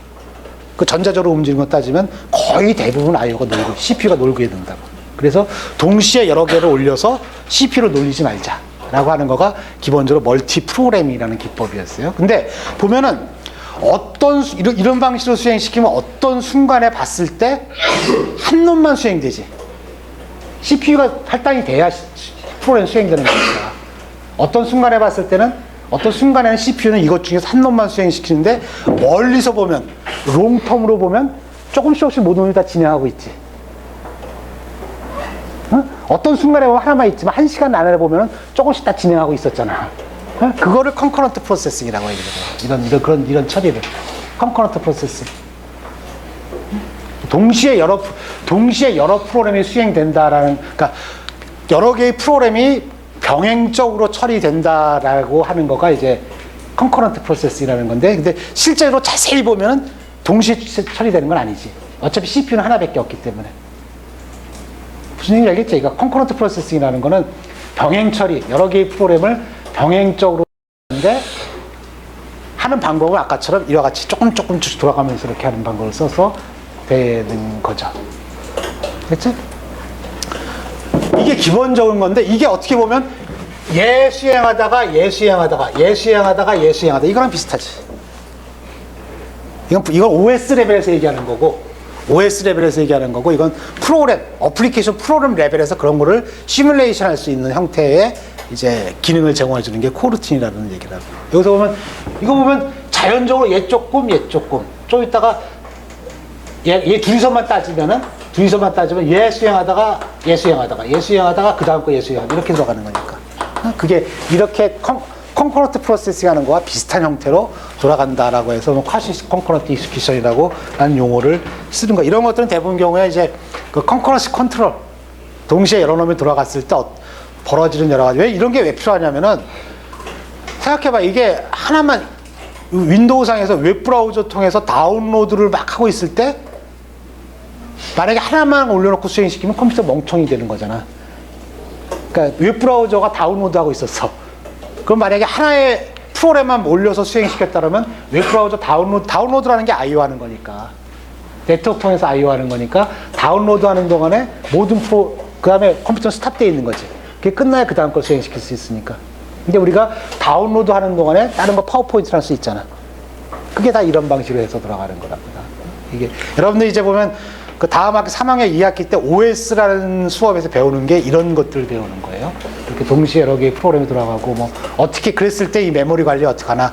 그 전자적으로 움직이는 거 따지면 거의 대부분 IO가 놀고, CPU가 놀게 된다고. 그래서 동시에 여러 개를 올려서 CPU를 놀리지 말자라고 하는 거가 기본적으로 멀티 프로그래밍이라는 기법이었어요. 근데 보면은 이런 방식으로 수행시키면 어떤 순간에 봤을 때 한 놈만 수행되지. CPU가 할당이 돼야 프로그램 수행되는 거니까. 어떤 순간에 봤을 때는, 어떤 순간에는 CPU는 이것 중에서 한 놈만 수행시키는데, 멀리서 보면, 롱텀으로 보면 조금씩 모든 놈이 다 진행하고 있지. 어? 어떤 순간에 보면 하나만 있지만 1시간 안에 보면 조금씩 다 진행하고 있었잖아. 그거를 컨커런트 프로세싱이라고 얘기해요. 이런 처리를. 컨커런트 프로세싱. 동시에 여러 프로그램이 수행된다라는, 그러니까 여러 개의 프로그램이 병행적으로 처리된다라고 하는 거가 이제 컨커런트 프로세싱이라는 건데, 근데 실제로 자세히 보면 동시에 처리되는 건 아니지. 어차피 CPU는 하나밖에 없기 때문에. 무슨 얘기인지 알겠죠? 그러니까 컨커런트 프로세싱이라는 거는 병행 처리, 여러 개의 프로그램을 병행적으로 하는데, 하는 방법은 아까처럼 이와 같이 조금 돌아가면서 이렇게 하는 방법을 써서 되는 거죠. 됐죠? 이게 기본적인 건데, 이게 어떻게 보면 얘 수행하다가 이거랑 비슷하지. 이건 OS 레벨에서 얘기하는 거고, OS 레벨에서 얘기하는 거고, 이건 프로그램, 어플리케이션 프로그램 레벨에서 그런 거를 시뮬레이션 할 수 있는 형태의 이제 기능을 제공해 주는 게 코루틴이라는 얘기라고. 여기서 보면, 이거 보면 자연적으로 얘 조금, 좀 이따가 얘 둘이서만 따지면 얘 수행하다가 그 다음 거 얘 수행하다 이렇게 들어가는 거니까. 그게 이렇게 concurrent 프로세싱 하는 거와 비슷한 형태로 돌아간다라고 해서 쿼시 concurrent execution이라고 하는 용어를 쓰는 거. 이런 것들은 대부분 경우에 이제 그 concurrency control, 동시에 여러 놈이 돌아갔을 때 벌어지는 여러 가지. 이런 게 왜 필요하냐면은, 생각해봐. 이게 하나만 윈도우상에서 웹브라우저 통해서 다운로드를 막 하고 있을 때 만약에 하나만 올려놓고 수행시키면 컴퓨터 멍청이 되는 거잖아. 그러니까 웹브라우저가 다운로드하고 있었어. 그럼 만약에 하나의 프로그램만 올려서 수행시켰다면 웹브라우저 다운로드라는 게 I/O 하는 거니까, 네트워크 통해서 I/O 하는 거니까 다운로드 하는 동안에 모든 그 다음에 컴퓨터는 스탑되어 있는 거지. 그게 끝나야 그 다음 걸 수행시킬 수 있으니까. 근데 우리가 다운로드 하는 동안에 다른 거 파워포인트를 할 수 있잖아. 그게 다 이런 방식으로 해서 돌아가는 거랍니다. 이게 여러분들 이제 보면 그 다음 학기 3학년 2학기 때 OS라는 수업에서 배우는 게 이런 것들을 배우는 거예요. 이렇게 동시에 여러 개의 프로그램이 돌아가고, 뭐 어떻게 그랬을 때 이 메모리 관리 어떻게 하나,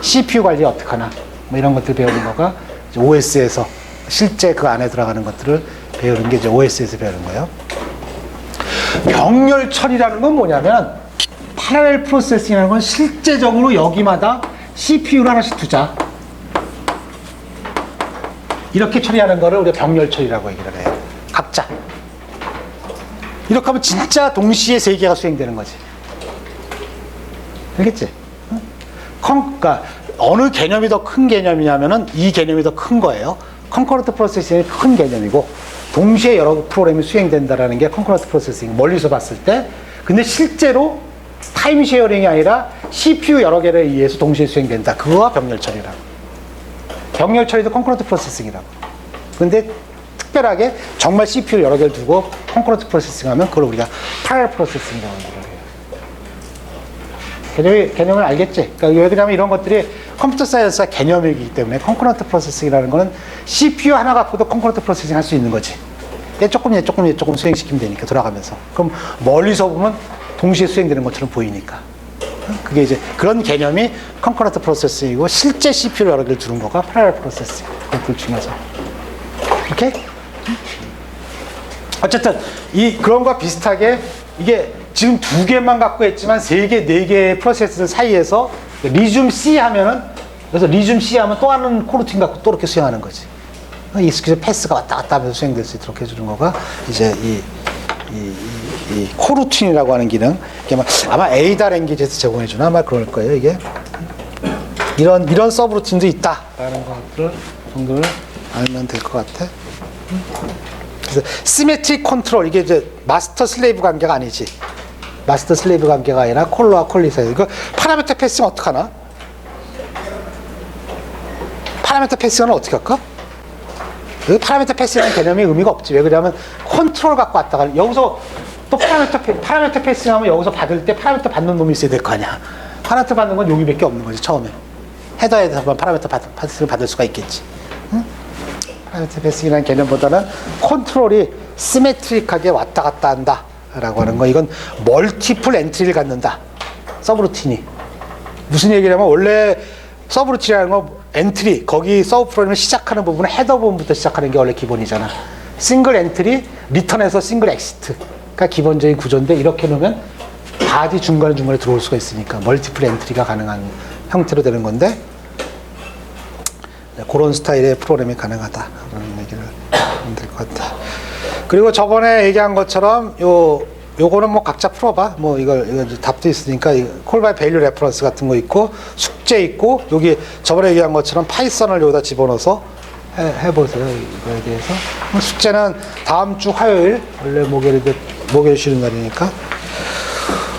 CPU 관리 어떻게 하나, 뭐 이런 것들 배우는 거가 이제 OS에서 실제 그 안에 들어가는 것들을 배우는 게 이제 OS에서 배우는 거예요. 병렬 처리라는 건 뭐냐면, 패러렐 프로세싱이라는 건 실제적으로 여기마다 CPU를 하나씩 두자, 이렇게 처리하는 거를 우리가 병렬 처리라고 얘기를 해요. 각자. 이렇게 하면 진짜 동시에 세 개가 수행되는 거지. 알겠지? 그러니까 어느 개념이 더 큰 개념이냐면은 이 개념이 더 큰 거예요. 컨커런트 프로세싱이 큰 개념이고, 동시에 여러 프로그램이 수행된다라는 게 컨커런트 프로세싱, 멀리서 봤을 때. 근데 실제로 타임 쉐어링이 아니라 CPU 여러 개를 의해서 동시에 수행된다. 그거가 병렬 처리라고. 병렬 처리도 컨커런트 프로세싱이라고. 근데 특별하게 정말 CPU를 여러 개를 두고 컨커런트 프로세싱 하면 그걸 우리가 패러렐 프로세싱이라고 얘기를 해요. 개념을 알겠지? 그러니까 왜 그러냐면 이런 것들이 컴퓨터 사이언스가 개념이기 때문에 컨커런트 프로세싱이라는 거는 CPU 하나 갖고도 컨커런트 프로세싱 할 수 있는 거지. 얘 조금 수행시키면 되니까, 돌아가면서. 그럼 멀리서 보면 동시에 수행되는 것처럼 보이니까. 그게 이제 그런 개념이 컨커런트 프로세싱이고, 실제 CPU를 여러 개를 두는 거가 패러렐 프로세싱. 그것들 중에서. 오케이? 어쨌든 그런 거와 비슷하게 이게 지금 2개만 갖고 있지만 3개, 4개의 프로세스 사이에서 리줌 C 하면은, 그래서 리줌 C 하면 또 하는 코루틴 갖고 또 이렇게 수행하는 거지. 익스큐션 패스가 왔다 갔다 하면서 수행될 수 있도록 해주는 거가 이제 이 코루틴이라고 하는 기능. 이게 아마 에이다 랭귀지에서 제공해주나 아마 그럴 거예요. 이게 이런 서브루틴도 있다라는 것들 정도를 알면 될 것 같아. 그래서 시메트릭 컨트롤, 이게 이제 마스터 슬레이브 관계가 아니지. 마스터 슬레이브 관계가 아니라 콜러와 콜리 사이. 이거 파라미터 패싱 어떻게 하나? 파라미터 패싱은 어떻게 할까? 파라미터 패싱이라는 개념이 의미가 없지. 왜 그러냐면 컨트롤 갖고 왔다 가는, 여기서 또 파라미터 패싱하면 여기서 받을 때 파라미터 받는 놈이 있어야 될 거 아니야. 파라미터 받는 건 여기밖에 없는 거지, 처음에. 헤더에서 파라미터 받을 수가 있겠지. 응? 파라미터 패싱이라는 개념보다는 컨트롤이 시메트릭하게 왔다 갔다 한다 라고 하는 거. 이건 멀티플 엔트리를 갖는다, 서브루틴이. 무슨 얘기냐면, 원래 서브루틴이라는 건 엔트리, 거기 서브 프로그램을 시작하는 부분은 헤더 부분부터 시작하는 게 원래 기본이잖아. 싱글 엔트리, 리턴에서 싱글 엑시트가 기본적인 구조인데, 이렇게 놓으면 바디 중간에 들어올 수가 있으니까 멀티플 엔트리가 가능한 형태로 되는 건데, 그런 스타일의 프로그램이 가능하다라는 얘기를 하면 될 것 같아. 그리고 저번에 얘기한 것처럼 요거는 뭐 각자 풀어봐. 뭐 이거 답도 있으니까, 콜바이 베일류 레퍼런스 같은 거 있고, 숙제 있고, 여기 저번에 얘기한 것처럼 파이썬을 여기다 집어넣어서 해보세요. 이거에 대해서. 숙제는 다음 주 화요일, 원래 목요일 쉬는 날이니까.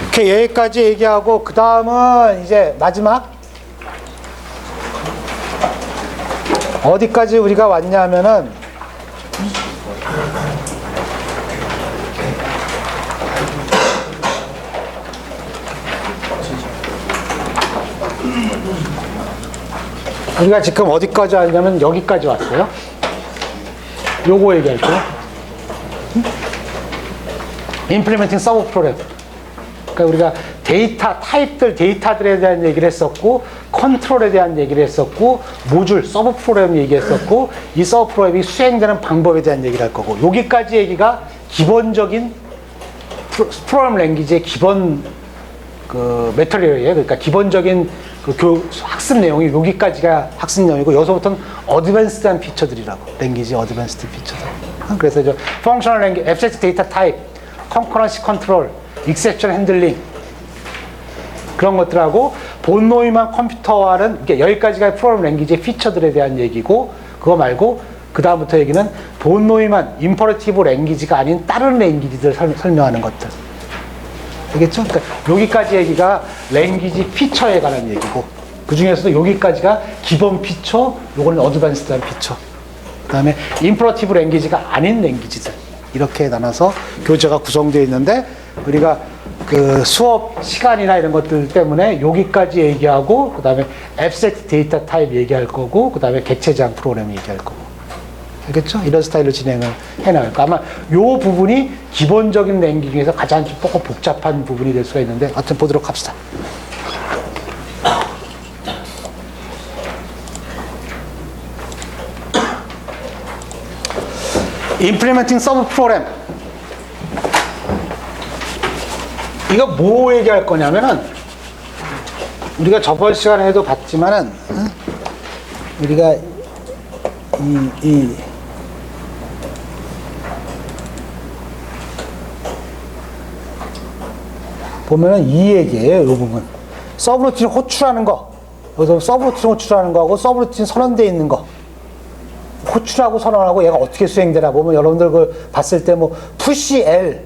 이렇게 여기까지 얘기하고, 그 다음은 이제 마지막. 어디까지 우리가 왔냐면은, 우리가 지금 어디까지 왔냐면 여기까지 왔어요. 요거 얘기할 거야. Implementing 서브 프로그램. 그러니까 우리가 데이터 타입들, 데이터들에 대한 얘기를 했었고, 컨트롤에 대한 얘기를 했었고, 모듈, 서브 프로그램 얘기했었고, 이 서브 프로그램이 수행되는 방법에 대한 얘기를 할 거고, 여기까지 얘기가 기본적인 프로그램 랭귀지의 기본 그 메터리얼이에요. 그러니까 기본적인 그 학습 내용이 여기까지가 학습 내용이고, 여기서부터는 어드밴스드한 피처들이라고. 랭귀지 어드밴스드 피처들. 그래서 이제 펑셔널 랭귀지, 앱스트랙트 데이터 타입, 컨커런시 컨트롤, 익셉션 핸들링, 그런 것들하고 본 노이만 컴퓨터와는 여기까지가 프로그램 랭귀지의 피처들에 대한 얘기고, 그거 말고 그 다음부터 얘기는 본 노이만 임퍼러티브 랭귀지가 아닌 다른 랭귀지들 설명하는 것들. 알겠죠? 그러니까 여기까지 얘기가 랭귀지 피처에 관한 얘기고, 그 중에서도 여기까지가 기본 피처, 요거는 어드밴스드한 피처. 그 다음에 임퍼러티브 랭귀지가 아닌 랭귀지들. 이렇게 나눠서 교재가 구성되어 있는데, 우리가 그 수업 시간이나 이런 것들 때문에 여기까지 얘기하고, 그 다음에 앱스트랙트 데이터 타입 얘기할 거고, 그 다음에 객체제한 프로그램 얘기할 거고. 알겠죠? 이런 스타일로 진행을 해나갈 거. 아마 요 부분이 기본적인 랭귀지 중에서 가장 조금 복잡한 부분이 될 수가 있는데, 하여튼 보도록 합시다. Implementing 서브 프로그램. 이거 뭐 얘기할 거냐면은, 우리가 저번 시간에도 봤지만은, 우리가 보면은 이 얘기예요, 이 부분. 서브루틴 호출하는 거. 여기서 서브루틴 호출하는 거하고 서브루틴 선언되어 있는 거. 호출하고 선언하고 얘가 어떻게 수행되나 보면 여러분들 그 봤을 때 뭐 push L,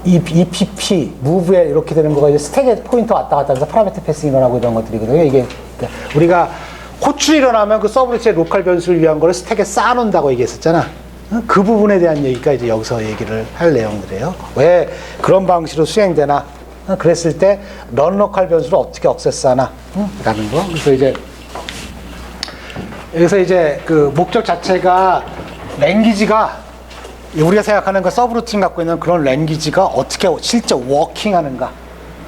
EPP, move L 이렇게 되는 거가 이제 스택에 포인터 왔다 갔다 해서 파라미터 패싱 일어나고 이런 것들이거든요. 이게 우리가 호출이 일어나면 그 서브루틴의 로컬 변수를 위한 거를 스택에 쌓아놓는다고 얘기했었잖아. 그 부분에 대한 얘기가 이제 여기서 얘기를 할 내용들이에요. 왜 그런 방식으로 수행되나? 그랬을 때 런 로컬 변수를 어떻게 억세스하나? 라는 거. 그래서 이제 여기서 이제 그 목적 자체가 랭귀지가 우리가 생각하는 그 서브루틴 갖고 있는 그런 랭귀지가 어떻게 실제 워킹하는가,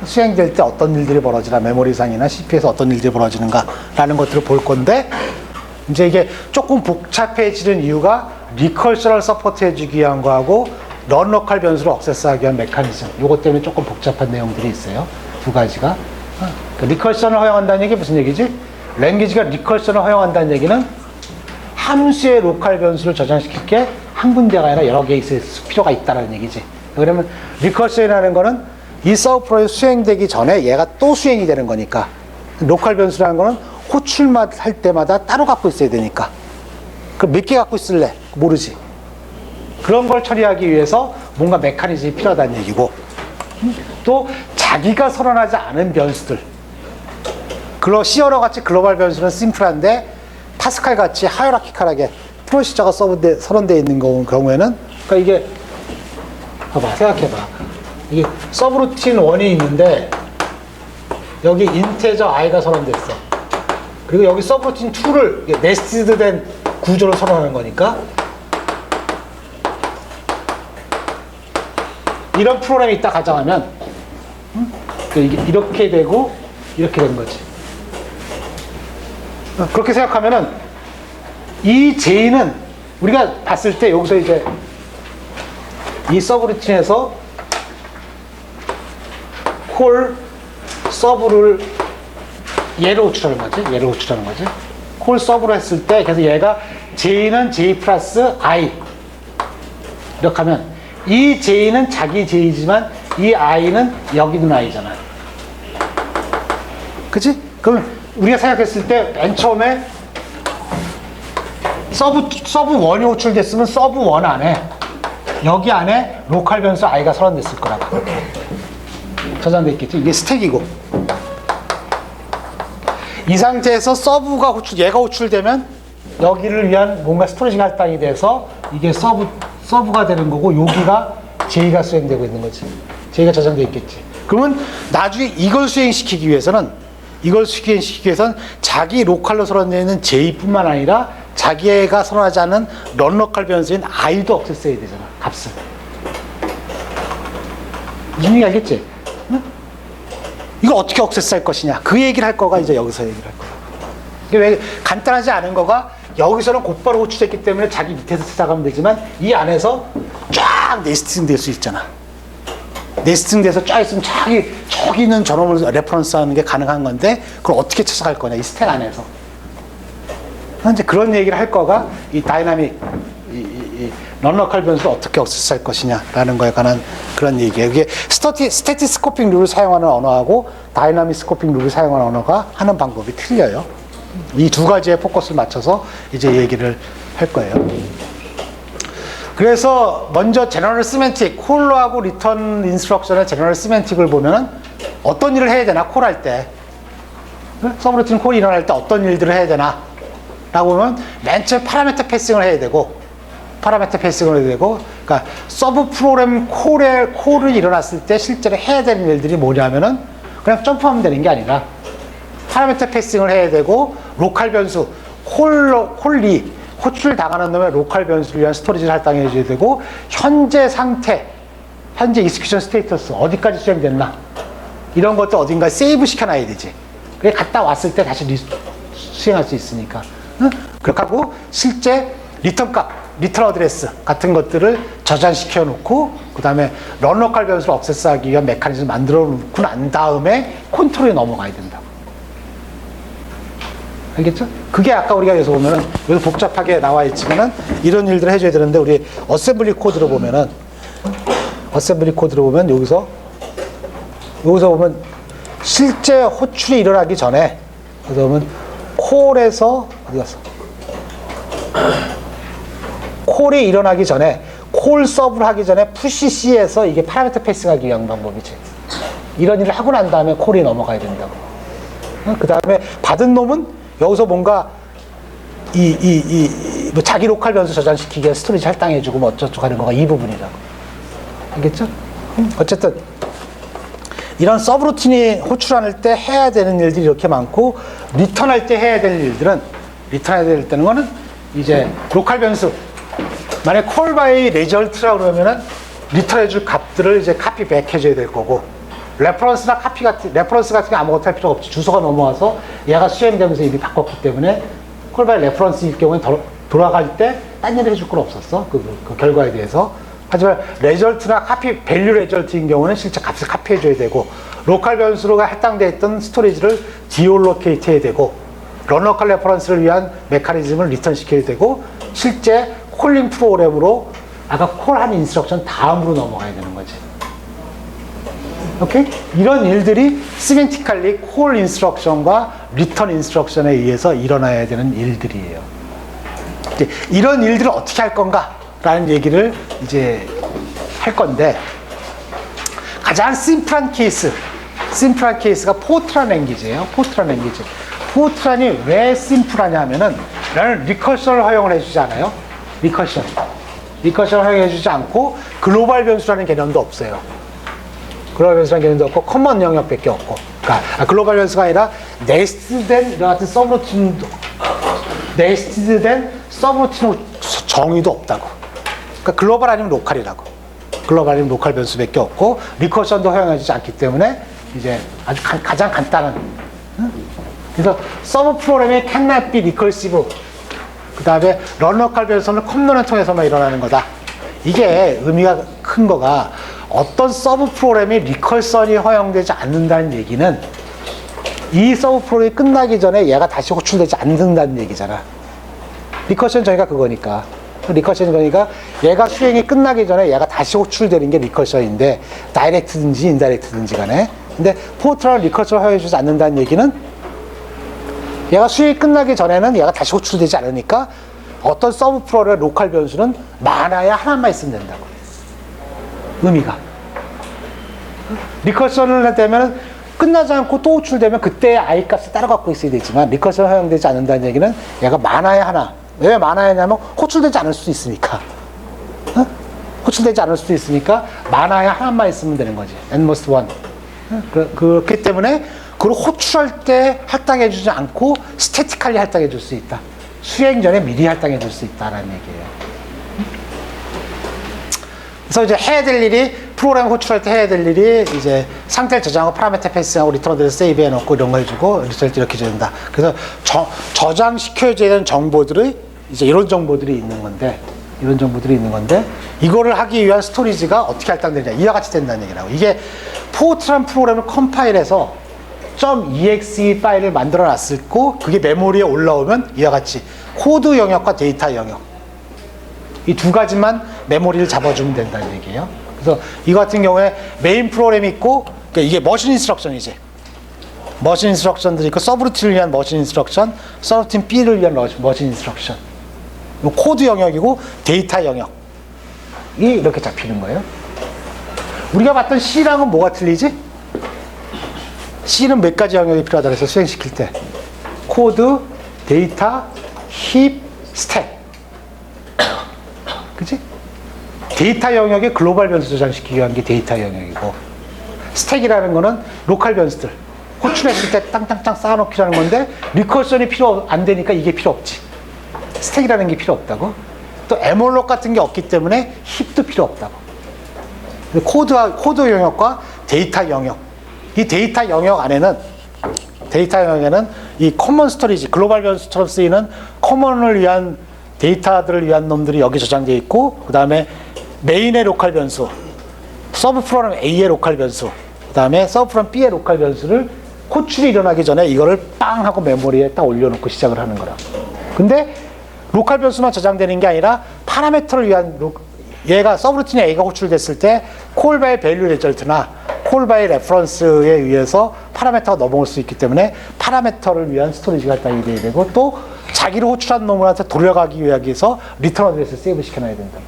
수행될 때 어떤 일들이 벌어지나, 메모리상이나 CPU에서 어떤 일들이 벌어지는가 라는 것들을 볼 건데, 이제 이게 조금 복잡해지는 이유가 리컬셔널 서포트 해주기 위한 거하고 런 로컬 변수를 억세스하기 위한 메커니즘, 요것 때문에 조금 복잡한 내용들이 있어요. 두 가지가. 리컬션을 허용한다는 얘기 무슨 얘기지? 랭귀지가 리컬션을 허용한다는 얘기는 함수의 로컬 변수를 저장시킬 게 한 군데가 아니라 여러 개 있을 필요가 있다는 얘기지. 그러면 리컬션이라는 거는 이 서브 프로그램이 수행되기 전에 얘가 또 수행이 되는 거니까, 로컬 변수라는 거는 호출만 할 때마다 따로 갖고 있어야 되니까. 그럼 몇 개 갖고 있을래? 모르지. 그런 걸 처리하기 위해서 뭔가 메커니즘이 필요하다는 얘기고, 또 자기가 선언하지 않은 변수들, 시어러 같이 글로벌 변수는 심플한데 파스칼 같이 하이라키칼하게 프로시저가 선언되어 있는 경우에는, 그러니까 이게 봐봐, 생각해봐. 이게 서브루틴 1이 있는데 여기 인테저 i가 선언됐어. 그리고 여기 서브루틴 2를 네스티드된 구조를 선언하는 거니까, 이런 프로그램이 있다 가정하면 이게 이렇게 되고 이렇게 된 거지. 그렇게 생각하면은 이 J는 우리가 봤을 때 여기서 이제 이 서브루틴에서 콜 서브를 얘를 호출하는 거지. 얘를 호출하는 거지. 콜 서브로 했을 때, 그래서 얘가 J는 J 플러스 I 이렇게 하면 이 J는 자기 J이지만 이 I는 여기 있는 I잖아. 그치? 그럼 우리가 생각했을 때 맨 처음에 서브 1이 호출됐으면 서브 1 안에, 여기 안에 로컬 변수 i가 선언됐을 거라고. 저장돼 있겠지? 이게 스택이고. 이 상태에서 얘가 호출되면 여기를 위한 뭔가 스토리지 할당이 돼서 이게 서브가 되는 거고, 여기가 J가 수행되고 있는 거지. J가 저장돼 있겠지. 그러면 나중에 이걸 수행시키기 위해서는 자기 로컬로 선언되어 있는 J뿐만 아니라 자기가 선호하지 않는 넌로컬 변수인 i도 억세스해야 되잖아, 값을. 무슨 얘기 알겠지? 응? 이걸 어떻게 억세스할 것이냐, 그 얘기를 할 거가 이제 여기서 얘기를 할 거야. 이게 왜 간단하지 않은 거가 여기서는 곧바로 호출했기 때문에 자기 밑에서 찾아가면 되지만 이 안에서 쫙 네스팅 될 수 있잖아. 네스팅 돼서 쫙 있으면 저기 있는 저놈을 레퍼런스 하는 게 가능한 건데 그걸 어떻게 찾아갈 거냐, 이 스택 안에서. 이제 그런 얘기를 할 거가 이 다이나믹, 이 넌로컬 변수를 어떻게 억세스할 것이냐라는 거에 관한 그런 얘기예요. 이게 스태틱 스코핑 룰을 사용하는 언어하고 다이나믹 스코핑 룰을 사용하는 언어가 하는 방법이 틀려요. 이 두 가지의 포커스를 맞춰서 이제 얘기를 할 거예요. 그래서 먼저 제너럴 시멘틱, 콜하고 리턴 인스트럭션의 제너럴 시멘틱을 보면은 어떤 일을 해야 되나, 콜할 때. 서브루틴 콜이 일어날 때 어떤 일들을 해야 되나 라고 보면 맨 처음에 파라미터 패싱을 해야 되고, 그러니까 서브 프로그램 콜이 일어났을 때 실제로 해야 되는 일들이 뭐냐면은 그냥 점프하면 되는 게 아니라 파라미터 패싱을 해야 되고, 로컬 변수, 콜리, 호출 당하는 놈의 로컬 변수를 위한 스토리지를 할당해 줘야 되고, 현재 상태, 현재 익스큐션 스테이터스, 어디까지 수행됐나, 이런 것도 어딘가에 세이브 시켜놔야 되지. 그래, 갔다 왔을 때 다시 수행할 수 있으니까. 응? 그렇게 하고, 실제 리턴 값, 리턴 어드레스 같은 것들을 저장시켜 놓고, 그 다음에 런로컬 변수를 억세스하기 위한 메커니즘을 만들어 놓고 난 다음에 컨트롤에 넘어가야 된다고. 알겠죠? 그게 아까 우리가 여기서 보면은, 여기 복잡하게 나와 있지만은, 이런 일들을 해줘야 되는데, 우리 어셈블리 코드로 보면, 여기서 보면, 실제 호출이 일어나기 전에, 여기서 보면, 콜에서, 어디 갔어? 콜이 일어나기 전에, 콜 서브를 하기 전에 푸시 C에서 이게 파라미터 패싱하기 위한 방법이지. 이런 일을 하고 난 다음에 콜이 넘어가야 된다고. 그 다음에 받은 놈은 여기서 뭔가 뭐 자기 로컬 변수 저장시키기 위해 스토리지 할당해주고 뭐 어쩌고 하는 거가 이 부분이라고. 알겠죠? 어쨌든 이런 서브루틴이 호출할 때 해야 되는 일들이 이렇게 많고, 리턴할 때 해야 될 일들은, 리턴해야 될 때는 거는 이제 로컬 변수, 만약에 콜 바이 레저트라고 그러면은 리턴해줄 값들을 이제 카피백 해줘야 될 거고, 레퍼런스 같은 게 아무것도 할 필요가 없지. 주소가 넘어와서 얘가 수행되면서 이미 바꿨기 때문에 콜 바이 레퍼런스일 경우에는 돌아갈 때 딴 일을 해줄 건 없었어. 그 결과에 대해서. 하지만 레저트나 밸류 레저트인 경우는 실제 값을 카피해줘야 되고, 로컬 변수로가 할당되어 있던 스토리지를 디올로케이트 해야 되고, 런로컬 레퍼런스를 위한 메커니즘을 리턴 시켜야 되고, 실제 콜링 프로그램으로 아까 콜한 인스트럭션 다음으로 넘어가야 되는 거지. 오케이? 이런 일들이 시멘티컬리 콜 인스트럭션과 리턴 인스트럭션에 의해서 일어나야 되는 일들이에요. 이제 이런 일들을 어떻게 할 건가? 라는 얘기를 이제 할 건데, 가장 심플한 케이스가 포트란 랭귀지예요. 포트란이 왜 심플하냐 하면은, 나는 리커션을 허용을 해주지 않아요. 리커션을 허용해주지 않고, 글로벌 변수라는 개념도 없어요. 글로벌 변수라는 개념도 없고, 커먼 영역밖에 없고. 그러니까 글로벌 변수가 아니라 네스트된 이런 같은 네스트된 서브루틴 정의도 없다고. 그러니까 글로벌 아니면 로컬이라고. 글로벌 아니면 로컬 변수밖에 없고, 리커션도 허용해주지 않기 때문에 이제 아주 가장 간단한. 그래서 서브 프로그램이 cannot be recursive. 그 다음에 런로컬 변수는 컴론을 통해서만 일어나는 거다. 이게 의미가 큰 거가, 어떤 서브 프로그램이 리컬션이 허용되지 않는다는 얘기는 이 서브 프로그램이 끝나기 전에 얘가 다시 호출되지 않는다는 얘기잖아. 리커션 정의가 그거니까. 리커션 정의가 얘가 수행이 끝나기 전에 얘가 다시 호출되는 게 리커션인데, 다이렉트든지 인다이렉트든지 간에. 근데 포트란 리커션 허용해주지 않는다는 얘기는 얘가 수행이 끝나기 전에는 얘가 다시 호출되지 않으니까 어떤 서브 프로그램의 로컬 변수는 많아야 하나만 있으면 된다고. 의미가. 리커션을 되면 끝나지 않고 또 호출되면 그때의 i 값을 따로 갖고 있어야 되지만, 리커션 허용되지 않는다는 얘기는 얘가 많아야 하나. 왜 많아야 하냐면 호출되지 않을 수도 있으니까. 호출되지 않을 수도 있으니까 많아야 하나만 있으면 되는 거지. at most one. 그렇기 때문에 그걸 호출할 때 할당해주지 않고 스태티컬리 할당해줄 수 있다. 수행 전에 미리 할당해 줄 수 있다는 얘기예요. 그래서 이제 해야 될 일이, 프로그램 호출할 때 해야 될 일이 이제 상태를 저장하고 파라미터 패스하고 리턴 어드레스 세이브 해놓고 이런 거 해주고 리턴 이렇게 준다. 그래서 저장시켜줘야 되는 정보들이 이제 이런 정보들이 있는 건데, 이거를 하기 위한 스토리지가 어떻게 할당되느냐, 이와 같이 된다는 얘기라고. 이게 포트란 프로그램을 컴파일해서 .exe 파일을 만들어 놨고 그게 메모리에 올라오면 이와 같이 코드 영역과 데이터 영역, 이 두 가지만 메모리를 잡아주면 된다는 얘기예요. 그래서 이거 같은 경우에 메인 프로그램이 있고, 그러니까 이게 머신 인스트럭션이지. 머신 인스트럭션들이 있고, 서브루틴을 위한 머신 인스트럭션, 서브루틴 B를 위한 머신 인스트럭션. 이 코드 영역이고 데이터 영역이 이렇게 잡히는 거예요. 우리가 봤던 C랑은 뭐가 틀리지? C는 몇 가지 영역이 필요하다고 해서 수행시킬 때 코드, 데이터, 힙, 스택. 그치? 데이터 영역에 글로벌 변수 저장시키기 위한 게 데이터 영역이고, 스택이라는 거는 로컬 변수들 호출했을 때 땅땅땅 쌓아놓기라는 건데 리커션이 필요 안 되니까 이게 필요 없지. 스택이라는 게 필요 없다고. 또 에몰록 같은 게 없기 때문에 힙도 필요 없다고. 코드 영역과 데이터 영역, 이 데이터 영역에는 이 커먼 스토리지, 글로벌 변수처럼 쓰이는 커먼을 위한 데이터들을 위한 놈들이 여기 저장되어 있고, 그 다음에 메인의 로컬 변수, 서브 프로그램 A의 로컬 변수, 그 다음에 서브 프로그램 B의 로컬 변수를 호출이 일어나기 전에 이거를 빵 하고 메모리에 딱 올려놓고 시작을 하는 거라. 근데 로컬 변수만 저장되는 게 아니라 파라미터를 위한, 얘가 서브루틴에 A가 호출됐을 때 콜바이 밸류 리절트나 콜바이 레퍼런스에 의해서 파라미터가 넘어올 수 있기 때문에 파라미터를 위한 스토리지가 할당이 돼야 되고, 또 자기를 호출한 놈한테 돌려가기 위해서 리턴 어드레스 세이브 시켜놔야 된다.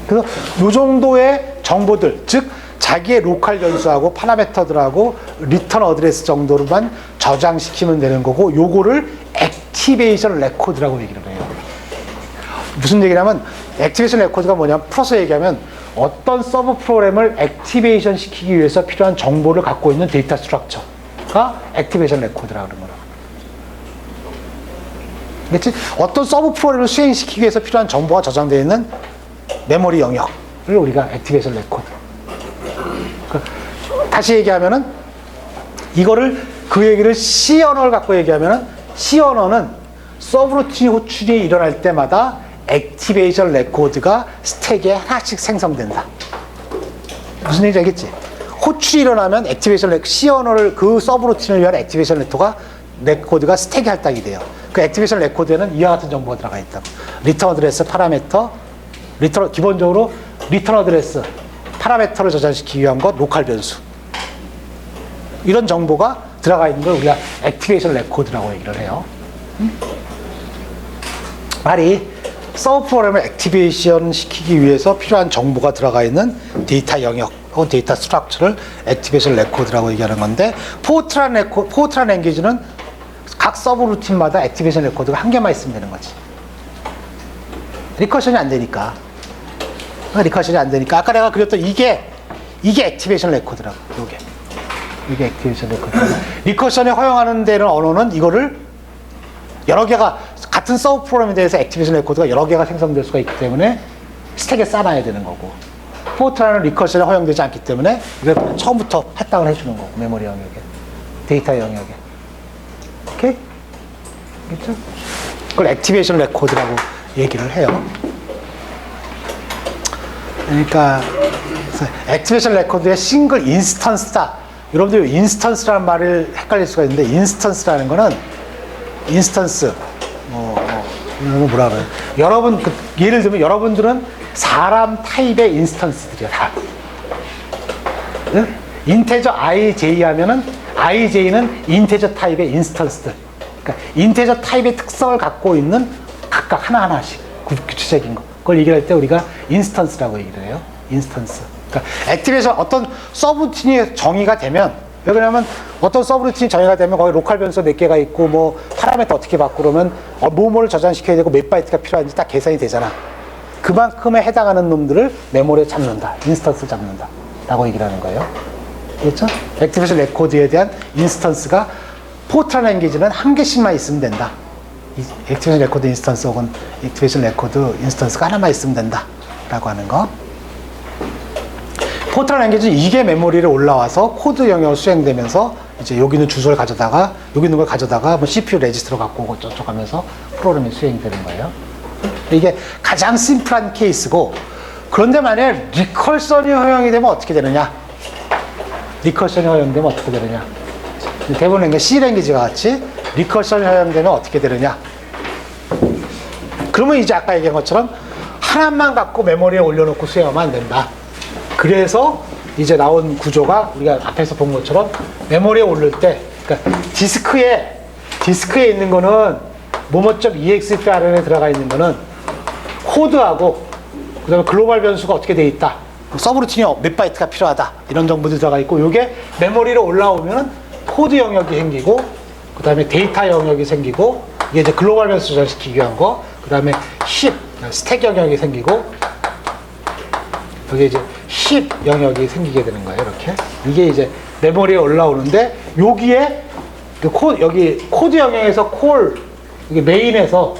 그래서 이 정도의 정보들, 즉 자기의 로컬 변수하고 파라미터들하고 리턴 어드레스 정도로만 저장시키면 되는 거고, 요거를 액티베이션 레코드라고 얘기를 해요. 무슨 얘기냐면, 액티베이션 레코드가 뭐냐면, 풀어서 얘기하면 어떤 서브 프로그램을 액티베이션 시키기 위해서 필요한 정보를 갖고 있는 데이터 스트럭처가 액티베이션 레코드라고 하는 거라고. 그렇지? 어떤 서브 프로그램을 수행시키기 위해서 필요한 정보가 저장되어 있는 메모리 영역을 우리가 액티베이션 레코드. 다시 얘기하면은, 이거를, 그 얘기를 C 언어를 갖고 얘기하면은, C 언어는 서브루틴 호출이 일어날 때마다 액티베이션 레코드가 스택에 하나씩 생성된다. 무슨 얘기인지 알겠지? 호출이 일어나면 C 언어를, 그 서브루틴을 위한 액티베이션 레코드가 스택에 할당이 돼요. 그 액티베이션 레코드에는 이와 같은 정보가 들어가 있다고. 리턴 어드레스, 파라미터, 기본적으로 리턴 어드레스, 파라미터를 저장시키기 위한 것, 로컬 변수. 이런 정보가 들어가 있는 걸 우리가 액티베이션 레코드라고 얘기를 해요. 말이 서브 프로그램을 액티베이션 시키기 위해서 필요한 정보가 들어가 있는 데이터 영역 혹은 데이터 스트럭처를 액티베이션 레코드라고 얘기하는 건데, 포트란 랭귀지는 각 서브 루틴마다 액티베이션 레코드가 한 개만 있으면 되는 거지. 리커션이 안 되니까. 아까 내가 그렸던 이게 액티베이션 레코드라고. 이게 액티베이션 레코드. 리커션이 허용하는 데는 언어는 이거를 여러 개가, 같은 서브 프로그램에 대해서 액티베이션 레코드가 여러 개가 생성될 수가 있기 때문에 스택에 쌓아놔야 되는 거고, 포트라는 리커션이 허용되지 않기 때문에 이걸 처음부터 할당을 해주는 거고, 메모리 영역에, 데이터 영역에. 오케이? 그렇죠? 그걸 액티베이션 레코드라고 얘기를 해요. 그러니까 액티베이션 레코드의 싱글 인스턴스다. 여러분들 인스턴스라는 말을 헷갈릴 수가 있는데, 인스턴스라는 거는 인스턴스, 뭐라 그래요? 예를 들면 여러분들은 사람 타입의 인스턴스들이야, 다. 응? 인테저 IJ 하면은 IJ는 인테저 타입의 인스턴스들. 그러니까 인테저 타입의 특성을 갖고 있는 각각 하나하나씩 구체적인 거. 그걸 얘기할 때 우리가 인스턴스라고 얘기를 해요. 인스턴스. 그러니까 액티베이션, 어떤 서브루틴이 정의가 되면, 왜 그러냐면 어떤 서브루틴이 정의가 되면 거기 로컬 변수 몇 개가 있고, 뭐 파라미터 어떻게 바꾸고 그러면 뭐를 저장시켜야 되고 몇 바이트가 필요한지 딱 계산이 되잖아. 그만큼에 해당하는 놈들을 메모리에 잡는다. 인스턴스를 잡는다. 라고 얘기를 하는 거예요. 그렇죠? 액티베이션 레코드에 대한 인스턴스가 포트란 랭귀지는 한 개씩만 있으면 된다. 액티베이션 레코드 인스턴스 혹은 액티베이션 레코드 인스턴스가 하나만 있으면 된다 라고 하는 거. 포트란 랭귀지는 이게 메모리를 올라와서 코드 영역을 수행되면서 이제 여기 있는 주소를 가져다가 여기 있는 걸 가져다가 뭐 CPU 레지스터로 갖고 오고 저쪽 하면서 프로그램이 수행되는 거예요. 이게 가장 심플한 케이스고, 그런데 만약에 리컬션이 허용이 되면 어떻게 되느냐? 리컬션이 허용되면 어떻게 되느냐? 대부분 랭귀지, C 랭귀지가 같이 리컬션이 허용되면 어떻게 되느냐? 그러면 이제 아까 얘기한 것처럼 하나만 갖고 메모리에 올려놓고 수행하면 안 된다. 그래서 이제 나온 구조가 우리가 앞에서 본 것처럼 메모리에 올릴 때, 그러니까 디스크에 있는 거는 뭐뭐.expr에 들어가 있는 거는 코드하고 그다음에 글로벌 변수가 어떻게 돼 있다, 서브루틴이 몇 바이트가 필요하다, 이런 정보들이 들어가 있고, 이게 메모리로 올라오면 코드 영역이 생기고, 그다음에 데이터 영역이 생기고, 이게 이제 글로벌 변수 저장시키기 위한 거, 그다음에 힙 스택 영역이 생기고, 여기 이제 힙 영역이 생기게 되는 거예요. 이렇게 이게 이제 메모리에 올라오는데, 여기에 여기 코드 영역에서 이게 메인에서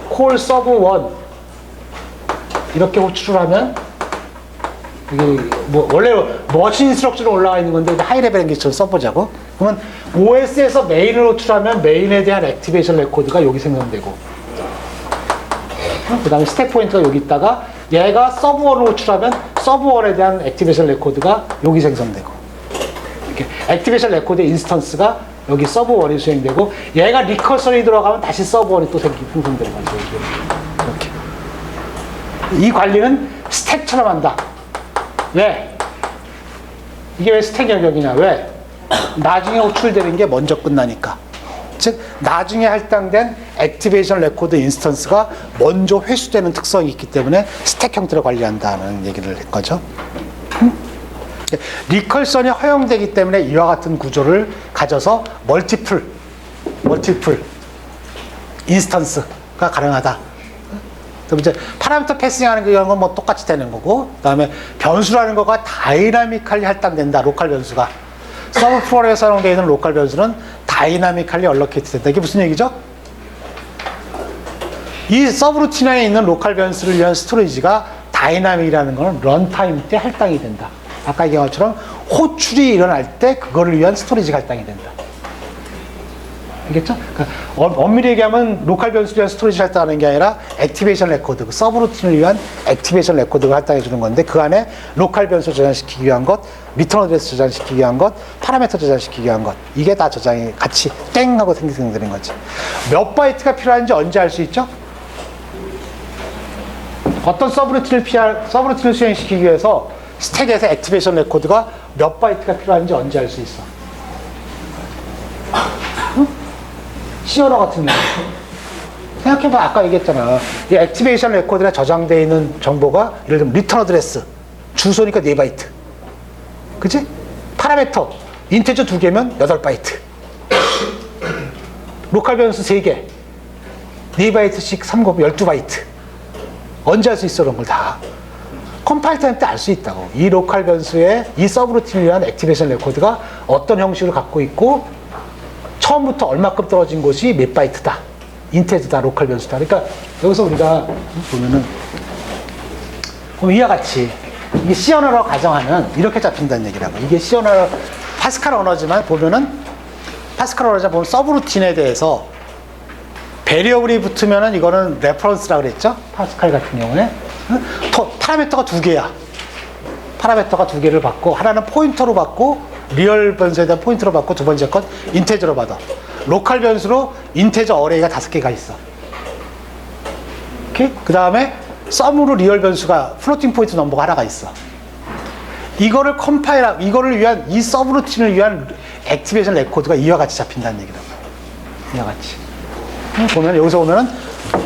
콜 서브 1 이렇게 호출을 하면, 이게 뭐 원래 머신 인스트럭션으로 올라와 있는 건데 하이 레벨 랭귀지처럼 써보자고. 그러면 OS에서 메인을 호출하면 메인에 대한 액티베이션 레코드가 여기 생성되고, 그 다음에 스택 포인트가 여기 있다가 얘가 서브 1을 호출하면 서브 1에 대한 액티베이션 레코드가 여기 생성되고, 이렇게 액티베이션 레코드 인스턴스가 여기 서브 1이 수행되고, 얘가 리커션이 들어가면 다시 서브 1이 또 생성되는 거죠. 이렇게. 이 관리는 스택처럼 한다. 왜? 이게 왜 스택 영역이냐? 왜? 나중에 호출되는 게 먼저 끝나니까. 즉, 나중에 할당된 액티베이션 레코드 인스턴스가 먼저 회수되는 특성이 있기 때문에 스택 형태로 관리한다는 얘기를 한 거죠. 리컬션이 허용되기 때문에 이와 같은 구조를 가져서 멀티플 인스턴스가 가능하다. 그럼 이제 파라미터 패싱하는 건 뭐 똑같이 되는 거고, 그다음에 변수라는 거가 다이나미컬리 할당된다. 로컬 변수가 서브 프로그램에 사용되어 있는 로컬 변수는 다이나미컬리 얼로케이트 된다. 이게 무슨 얘기죠? 이 서브루틴 안에 있는 로컬 변수를 위한 스토리지가 다이나믹이라는 거는 런타임 때 할당이 된다. 아까 얘기한 것처럼 호출이 일어날 때 그거를 위한 스토리지가 할당이 된다. 알겠죠? 그러니까 엄밀히 얘기하면 로컬 변수를 위한 스토리지 할당하는 게 아니라 액티베이션 레코드, 그 서브루틴을 위한 액티베이션 레코드가 할당해 주는 건데, 그 안에 로컬 변수 저장시키기 위한 것, 리턴 어드레스 저장시키기 위한 것, 파라미터 저장시키기 위한 것, 이게 다 저장이 같이 땡 하고 생성되는 거지. 몇 바이트가 필요한지 언제 알 수 있죠? 어떤 서브루틴을 수행시키기 위해서 스택에서 액티베이션 레코드가 몇 바이트가 필요한지 언제 알 수 있어? 응? C 언어 같은 경우 생각해봐. 아까 얘기했잖아. 이 액티베이션 레코드에 저장되어 있는 정보가 예를 들면 리턴 어드레스 주소니까 4바이트, 그치? 파라미터 인테저 2개면 8바이트, 로컬 변수 3개 4바이트씩 3곱 12바이트. 언제 알 수 있어? 그런 걸 다 컴파일 타임 때 알 수 있다고. 이 로컬 변수의 이 서브루틴을 위한 액티베이션 레코드가 어떤 형식을 갖고 있고, 처음부터 얼마큼 떨어진 곳이 몇 바이트다, 인테저다, 로컬 변수다. 그러니까 여기서 우리가 보면은 이와 같이 이게 C 언어로 가정하면 이렇게 잡힌다는 얘기라고. 이게 C 언어 파스칼 언어지만 보면은 파스칼 언어자 보면 서브루틴에 대해서 베리어블이 붙으면은 이거는 레퍼런스라고 그랬죠? 파스칼 같은 경우에. 파라미터가 2개야. 파라미터가 2개를 받고, 하나는 포인터로 받고, 리얼 변수에 대한 포인터로 받고, 두 번째 건 인테저로 받아. 로컬 변수로 인테저 어레이가 5개가 있어. 오케이? 그 다음에 썸으로 리얼 변수가 플로팅 포인트 넘버가 하나가 있어. 이거를 이거를 위한, 이 서브루틴을 위한 액티베이션 레코드가 이와 같이 잡힌다는 얘기라고. 이와 같이. 보면, 여기서 보면은,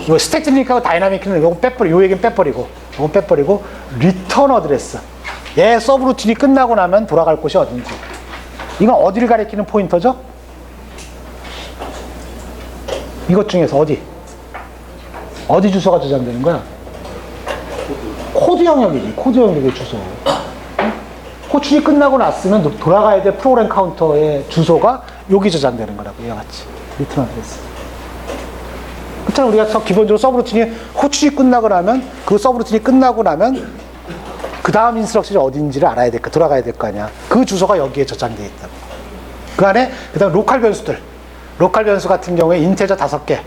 이 스택 링크하고 다이나믹은 요거 빼버리고, 요 얘기는 빼버리고, 요건 빼버리고, 리턴 어드레스. 얘 서브루틴이 끝나고 나면 돌아갈 곳이 어딘지. 이건 어디를 가리키는 포인터죠? 이것 중에서 어디 주소가 저장되는 거야? 코드 영역이지. 코드 영역의 주소. 호출이 끝나고 났으면 돌아가야 될 프로그램 카운터의 주소가 여기 저장되는 거라고, 이와 같이. 리턴 어드레스. 그렇잖아. 우리가 기본적으로 서브루틴이 호출이 끝나고 나면, 그 서브루틴이 끝나고 나면, 그 다음 인스트럭션이 어딘지를 알아야 될 거, 돌아가야 될 거 아니야. 그 주소가 여기에 저장되어 있다고. 그 안에, 그 다음 로컬 변수들. 로컬 변수 같은 경우에 인테저 5개.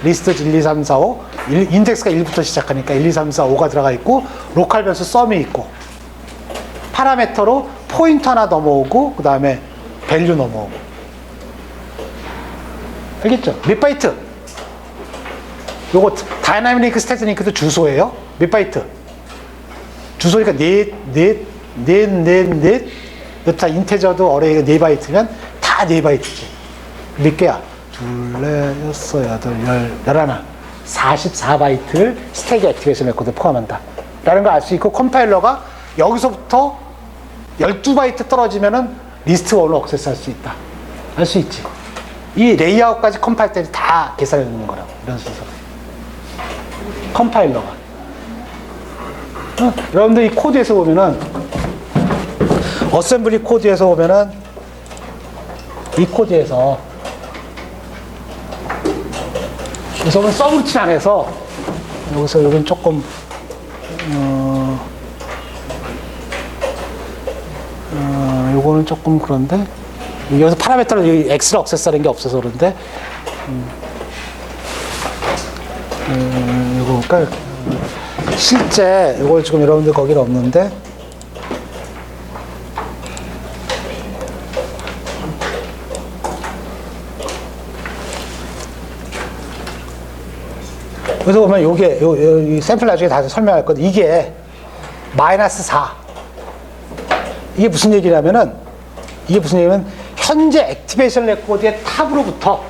리스트 1, 2, 3, 4, 5. 인덱스가 1부터 시작하니까 1, 2, 3, 4, 5가 들어가 있고, 로컬 변수 썸이 있고, 파라메터로 포인트 하나 넘어오고, 그 다음에 밸류 넘어오고. 알겠죠? 몇 바이트? 요거 다이나믹 링크, 스태틱 링크도 주소예요. 몇 바이트? 주소니까 넷, 다 인테저도 어레이가 4바이트면 다 4바이트지. 몇 개야? 둘, 넷, 여섯, 여덟, 열하나. 44바이트를 스택 액티베이션 레코드에 포함한다. 라는 걸 알 수 있고, 컴파일러가 여기서부터 12바이트 떨어지면은 리스트 1로 액세스할 수 있다. 알 수 있지. 이 레이아웃까지 컴파일 때 다 계산해 놓는 거라고. 이런 순서가. 컴파일러가. 여러분들 이 코드에서 보면은, 어셈블리 코드에서 보면은, 이 코드에서, 여기서 보면 서브루틴 안에서, 여기서 여기는 조금, 요거는 조금 그런데, 여기서 파라메터를 X를 액세스하는 게 없어서 그런데, 이거, 그러니까, 실제, 이걸 지금 여러분들 거기는 없는데, 그래서 보면 요게, 이 샘플 나중에 다시 설명할 건데, 이게 마이너스 4. 이게 무슨 얘기냐면은, 현재 액티베이션 레코드의 탑으로부터,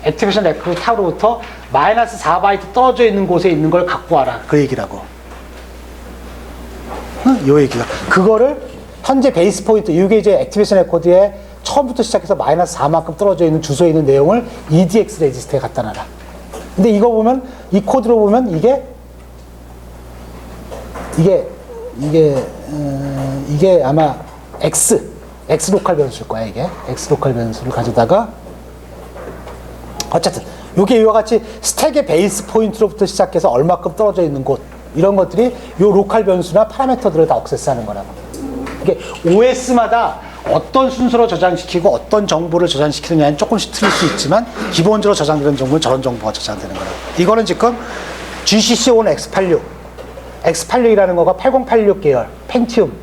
액티베이션 레코드 탑으로부터 마이너스 4바이트 떨어져 있는 곳에 있는 걸 갖고 와라. 그 얘기라고. 요 얘기가. 그거를 현재 베이스 포인트, 이게 이제 액티베이션 레코드에 처음부터 시작해서 마이너스 4만큼 떨어져 있는 주소에 있는 내용을 EDX 레지스터에 갖다 놔라. 근데 이거 보면, 이 코드로 보면 이게 아마 X 로컬 변수일 거야, 이게. X 로컬 변수를 가져다가, 어쨌든, 요게 이와 같이 스택의 베이스 포인트로부터 시작해서 얼마큼 떨어져 있는 곳, 이런 것들이 요 로컬 변수나 파라메터들을 다 액세스하는 거라고. 이게 OS마다 어떤 순서로 저장시키고 어떤 정보를 저장시키느냐는 조금씩 틀릴 수 있지만, 기본적으로 저장되는 정보는 저런 정보가 저장되는 거라고. 이거는 지금 GCC 온 X86. X86이라는 거가 8086 계열, 펜티움,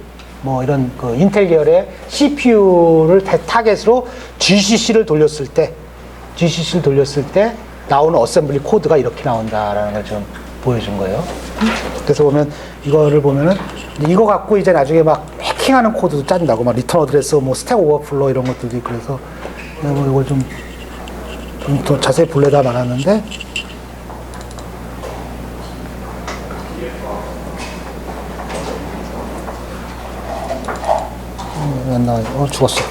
뭐 이런 그 인텔 계열의 CPU를 타겟으로 GCC를 돌렸을 때 나오는 어셈블리 코드가 이렇게 나온다라는 걸 좀 보여준 거예요. 그래서 보면 이거를 보면은 이거 갖고 이제 나중에 막 해킹하는 코드도 짠다고, 막 리턴 어드레스, 뭐 스택 오버플로 이런 것들도 있고, 그래서 이걸 좀 더 자세히 볼래다 말았는데. 안 나와요. 죽었어.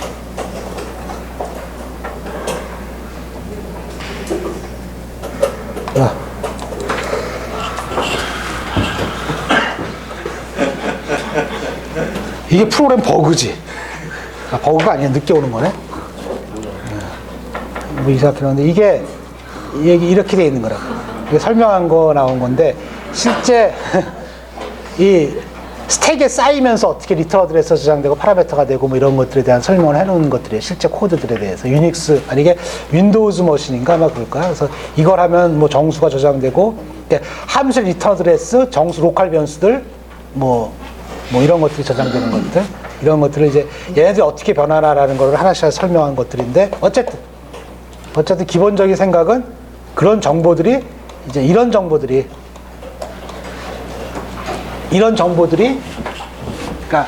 야. 이게 프로그램 버그지. 아, 버그가 아니야. 늦게 오는 거네. 뭐 이상하게 이게 이렇게 돼 있는 거라고. 이게 설명한 거 나온 건데, 실제 이 스택에 쌓이면서 어떻게 리턴 어드레스가 저장되고 파라메터가 되고 뭐 이런 것들에 대한 설명을 해놓은 것들이에요. 실제 코드들에 대해서. 유닉스, 아니 이게 윈도우즈 머신인가 아마 그럴 거야. 그래서 이걸 하면 뭐 정수가 저장되고, 함수 리턴 어드레스, 정수 로컬 변수들, 뭐 이런 것들이 저장되는 것들, 이런 것들을 이제 얘네들이 어떻게 변하나라는 걸 하나씩 설명한 것들인데, 어쨌든 기본적인 생각은 그런 정보들이, 이제 이런 정보들이, 그러니까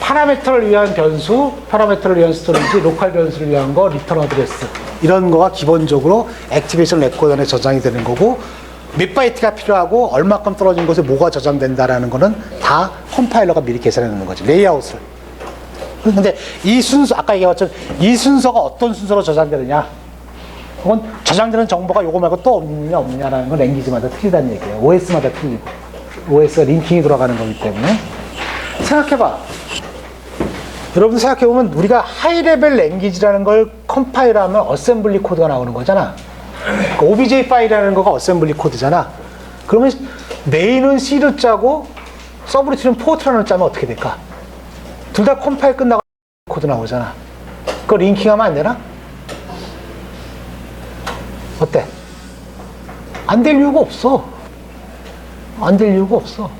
파라메터를 위한 변수, 파라메터를 위한 스토리지, 로컬 변수를 위한 거, 리턴 어드레스, 이런 거가 기본적으로 액티베이션 레코드 안에 저장이 되는 거고, 몇 바이트가 필요하고 얼마큼 떨어진 곳에 뭐가 저장된다라는 거는 다 컴파일러가 미리 계산해 놓는 거지, 레이아웃을. 근데 이 순서, 아까 얘기했던 이 순서가 어떤 순서로 저장되느냐, 그건 저장되는 정보가 요거 말고 또 없느냐라는 건 랭귀지마다 틀리다는 얘기예요. OS마다 틀리고, OS가 링킹이 돌아가는 거기 때문에. 생각해봐. 여러분 생각해보면 우리가 하이레벨 랭귀지라는 걸 컴파일하면 어셈블리 코드가 나오는 거잖아. 그러니까 OBJ 파일이라는 거가 어셈블리 코드잖아. 그러면 메인은 C를 짜고 서브루틴은 포트런을 짜면 어떻게 될까? 둘 다 컴파일 끝나고 코드 나오잖아. 그거 링킹하면 안 되나? 어때? 안 될 이유가 없어. 안 될 이유가 없어.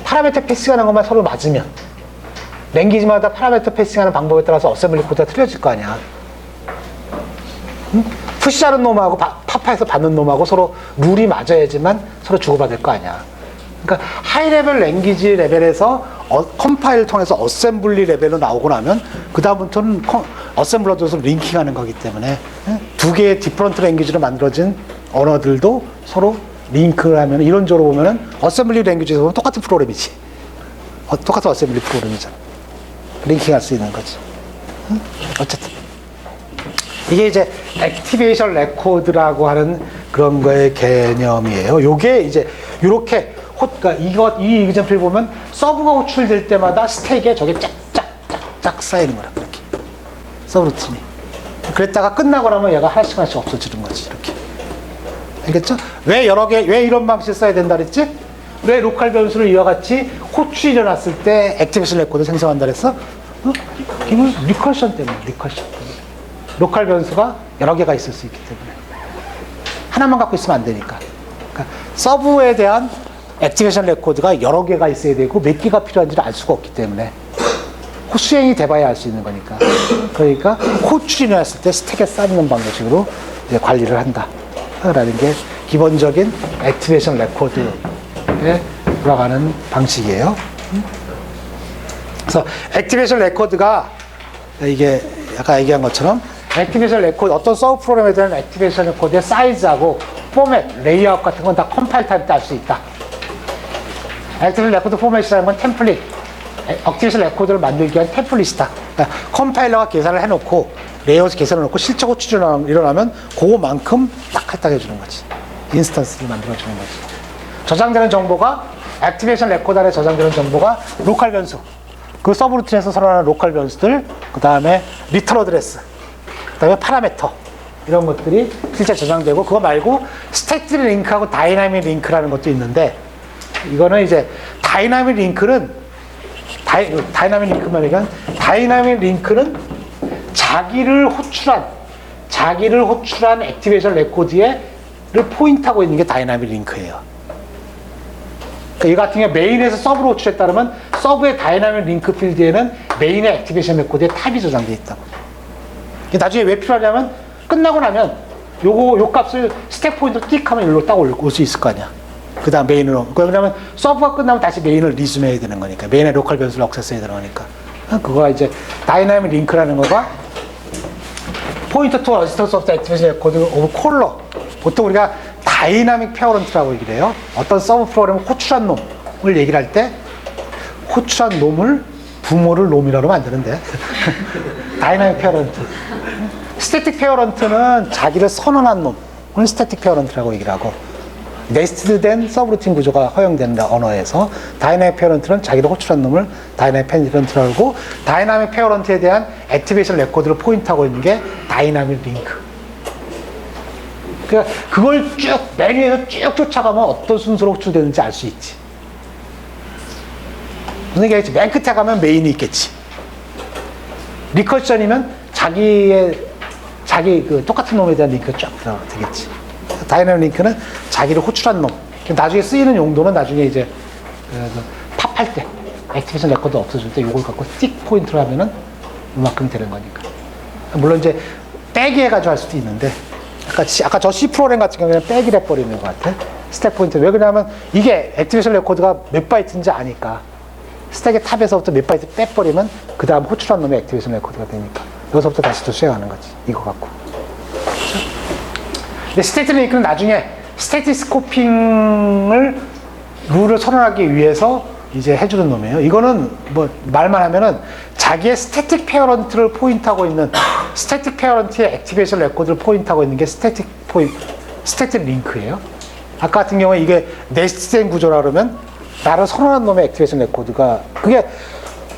파라미터 패싱하는 것만 서로 맞으면 랭귀지마다 파라미터 패싱하는 방법에 따라서 어셈블리 코드가 틀려질 거 아니야. 응? 푸시하는 놈하고 파파에서 받는 놈하고 서로 룰이 맞아야지만 서로 주고받을 거 아니야. 그러니까 하이레벨 랭귀지 레벨에서 컴파일을 통해서 어셈블리 레벨로 나오고 나면 그 다음부터는 어셈블러들에서 링킹하는 거기 때문에 두 개의 디퍼런트 랭귀지로 만들어진 언어들도 서로 링크를 하면 이론적으로 보면은 어셈블리 랭귀지에서 보면 똑같은 프로그램이지. 똑같은 어셈블리 프로그램이잖아. 링킹할 수 있는 거지. 어쨌든 이게 이제 액티베이션 레코드라고 하는 그런 거의 개념이에요. 요게 이제 요렇게 그러니까 이 이그젬플 보면 서브가 호출될 때마다 스택에 저게 짝짝짝짝 쌓이는 거라 그렇게 서브루틴이. 그랬다가 끝나고 나면 얘가 하나씩 하나씩 없어지는 거지 이렇게. 알겠죠? 왜 이런 방식 써야 된다 그랬지? 왜 로컬 변수를 이와 같이 호출이 일어났을 때 액티베이션 레코드 생성한다 그랬어? 이건 리커션 때문에. 로컬 변수가 여러 개가 있을 수 있기 때문에. 하나만 갖고 있으면 안 되니까. 그러니까 서브에 대한 액티베이션 레코드가 여러 개가 있어야 되고 몇 개가 필요한지를 알 수가 없기 때문에 수행이 돼봐야 알 수 있는 거니까. 그러니까 호출이 일어났을 때 스택에 쌓는 방식으로 이제 관리를 한다 라는 게 기본적인 액티베이션 레코드에 돌아가는 방식이에요. 그래서 액티베이션 레코드가 이게 아까 얘기한 것처럼 액티베이션 레코드, 어떤 서브 프로그램에 대한 액티베이션 레코드의 사이즈하고 포맷, 레이아웃 같은 건 다 컴파일 타입 때 알 수 있다. 액티베이션 레코드 포맷이라는 건 템플릿, 액티베이션 레코드를 만들기 위한 템플릿이다. 그러니까 컴파일러가 계산을 해놓고 레이아웃 계산을 해놓고 실적 호출이 일어나면 그거만큼 딱 해주는 거지. 인스턴스를 만들어주는 거지. 저장되는 정보가 액티베이션 레코드 안에 저장되는 정보가 로컬 변수, 그 서브루틴에서 선언하는 로컬 변수들, 그 다음에 리턴 어드레스, 그 다음에 파라미터, 이런 것들이 실제 저장되고, 그거 말고 스태틱 링크하고 다이나믹 링크라는 것도 있는데, 이거는 이제 다이나믹 링크는 다이나믹 링크는 자기를 호출한 액티베이션 레코드를 포인트하고 있는 게 다이나믹 링크예요. 그러니까 이 같은 경우 메인에서 서브로 호출했다 그러면 서브의 다이나믹 링크 필드에는 메인의 액티베이션 레코드의 탑이 저장되어 있다고. 나중에 왜 필요하냐면 끝나고 나면 요 값을 스택 포인트로 띡 하면 여기로 딱 올 수 있을 거 아니야. 그 다음 메인으로. 왜냐면 서브가 끝나면 다시 메인을 리즘해야 되는 거니까. 메인의 로컬 변수를 억세스해야 되는 거니까. 그거가 이제 다이나믹 링크라는 거가 포인터 투 어시스턴스 오브 액티베이션 레코드 오브 콜러. 보통 우리가 다이나믹 페어런트라고 얘기를 해요. 어떤 서브 프로그램을 호출한 놈을 얘기를 할 때 호출한 놈을 부모를 놈이라고 만드는데 다이나믹 페어런트. 스태틱 페어런트는 자기를 선언한 놈을 스태틱 페어런트라고 얘기를 하고, 네스트된 서브루틴 구조가 허용되는 언어에서 다이나믹 페어런트는 자기를 호출한 놈을 다이나믹 페어런트라고 하고, 다이나믹 페어런트에 대한 액티베이션 레코드를 포인트하고 있는 게 다이나믹 링크. 그러니까 그걸 쭉 맨 위에서 쭉 쫓아가면 어떤 순서로 호출되는지 알 수 있지. 무슨 얘기겠지? 맨 끝에 가면 메인이 있겠지. 리커션이면 자기 그 똑같은 놈에 대한 링크가 쫙 들어가 되겠지. 다이나믹 링크는 자기를 호출한 놈. 나중에 쓰이는 용도는 나중에 이제 팝할 때, 액티베이션 레코드 없어질 때 이걸 갖고 스틱 포인트로 하면은 이만큼 되는 거니까. 물론 이제 빼기 해가지고 할 수도 있는데, 아까 저 C 프로그램 같은 경우에는 빼기를 해버리는 것 같아. 스택 포인트. 왜 그러냐면 이게 액티베이션 레코드가 몇 바이트인지 아니까. 스택의 탑에서부터 몇 바이트 빼버리면 그 다음 호출한 놈의 액티베이션 레코드가 되니까. 여기서부터 다시 또 수행하는 거지. 이거 갖고. 그렇죠? 근데 스태틱 링크는 나중에 스태틱 스코핑을 룰을 선언하기 위해서 이제 해주는 놈이에요. 이거는 뭐 말만 하면은 자기의 스태틱 페어런트를 포인트하고 있는, 스태틱 페어런트의 액티베이션 레코드를 포인트하고 있는 게 스태틱 링크예요. 아까 같은 경우에 이게 네스트된 구조라 그러면 나를 선언한 놈의 액티베이션 레코드가, 그게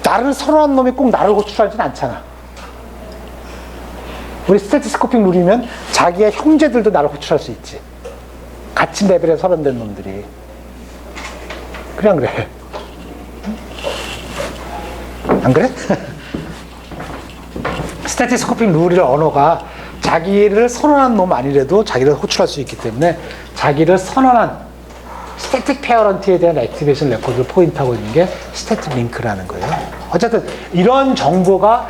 나를 선호한 놈이 꼭 나를 호출하지는 않잖아. 우리 스태티스코픽 룰이면 자기의 형제들도 나를 호출할 수 있지. 같은 레벨에 선언된 놈들이. 그래, 안 그래? 안 그래? 스태티스코픽 룰의 언어가 자기를 선언한 놈 아니래도 자기를 호출할 수 있기 때문에 자기를 선언한 스태틱 페어런트에 대한 액티베이션 레코드를 포인트하고 있는 게 스태틱 링크라는 거예요. 어쨌든 이런 정보가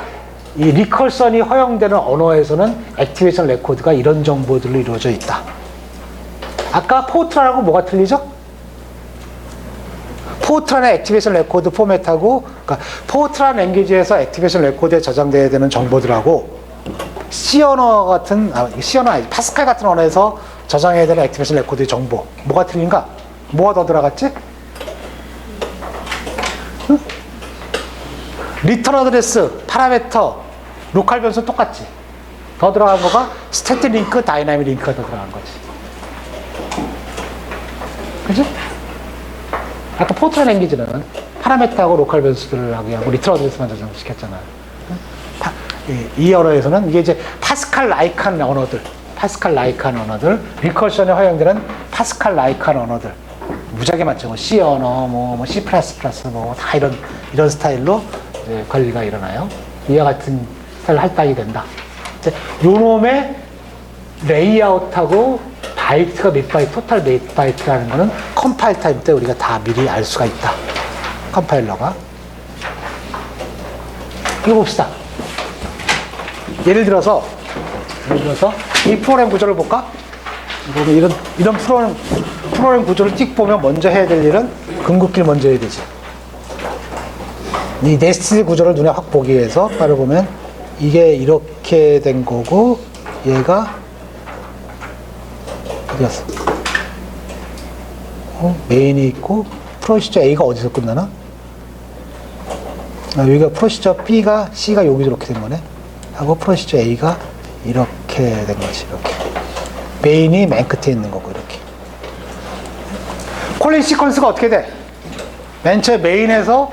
이 리컬션이 허용되는 언어에서는 액티베이션 레코드가 이런 정보들로 이루어져 있다. 아까 포트란하고 뭐가 틀리죠? 포트란의 액티베이션 레코드 포맷하고, 그러니까 포트란 랭귀지에서 액티베이션 레코드에 저장돼야 되는 정보들하고 C 언어 같은, C 언어 아니지, 파스칼 같은 언어에서 저장해야 되는 액티베이션 레코드의 정보, 뭐가 틀린가? 뭐가 더 들어갔지? 응? 리턴 어드레스, 파라메터, 로컬 변수 똑같지? 더 들어간 거가 스태틱 링크, 다이나믹 링크가 더 들어간 거지. 그죠? 아까 포트란 랭귀지는 파라메터하고 로컬 변수들을 하고 리턴 어드레스만 저장시켰잖아. 이 언어에서는 이게 이제 파스칼 라이크한 언어들, 리커션에 허용되는 파스칼 라이크한 언어들, 무지하게 많죠. C 언어, C++, 다 이런 스타일로 관리가 일어나요. 이와 같은 스타일로 할당이 된다. 이제 요 놈의 레이아웃하고 바이트가 몇 바이트, 토탈 몇 바이트라는 거는 컴파일 타임 때 우리가 다 미리 알 수가 있다. 컴파일러가. 이거 봅시다. 예를 들어서 이 프로그램 구조를 볼까? 이런 프로그램 구조를 띡 보면 먼저 해야 될 일은 궁극기를 먼저 해야 되지. 이 네스티드 구조를 눈에 확 보기 위해서 바로 보면 이게 이렇게 된 거고 얘가 어디 갔어? 메인이 있고 프로시저 A가 어디서 끝나나? 여기가 프로시저 B가 C가 여기 이렇게 된 거네. 하고 프로시저 A가 이렇게 된 거지. 이렇게 메인이 맨 끝에 있는 거고 이렇게. 콜린 시퀀스가 어떻게 돼? 맨 처음에 메인에서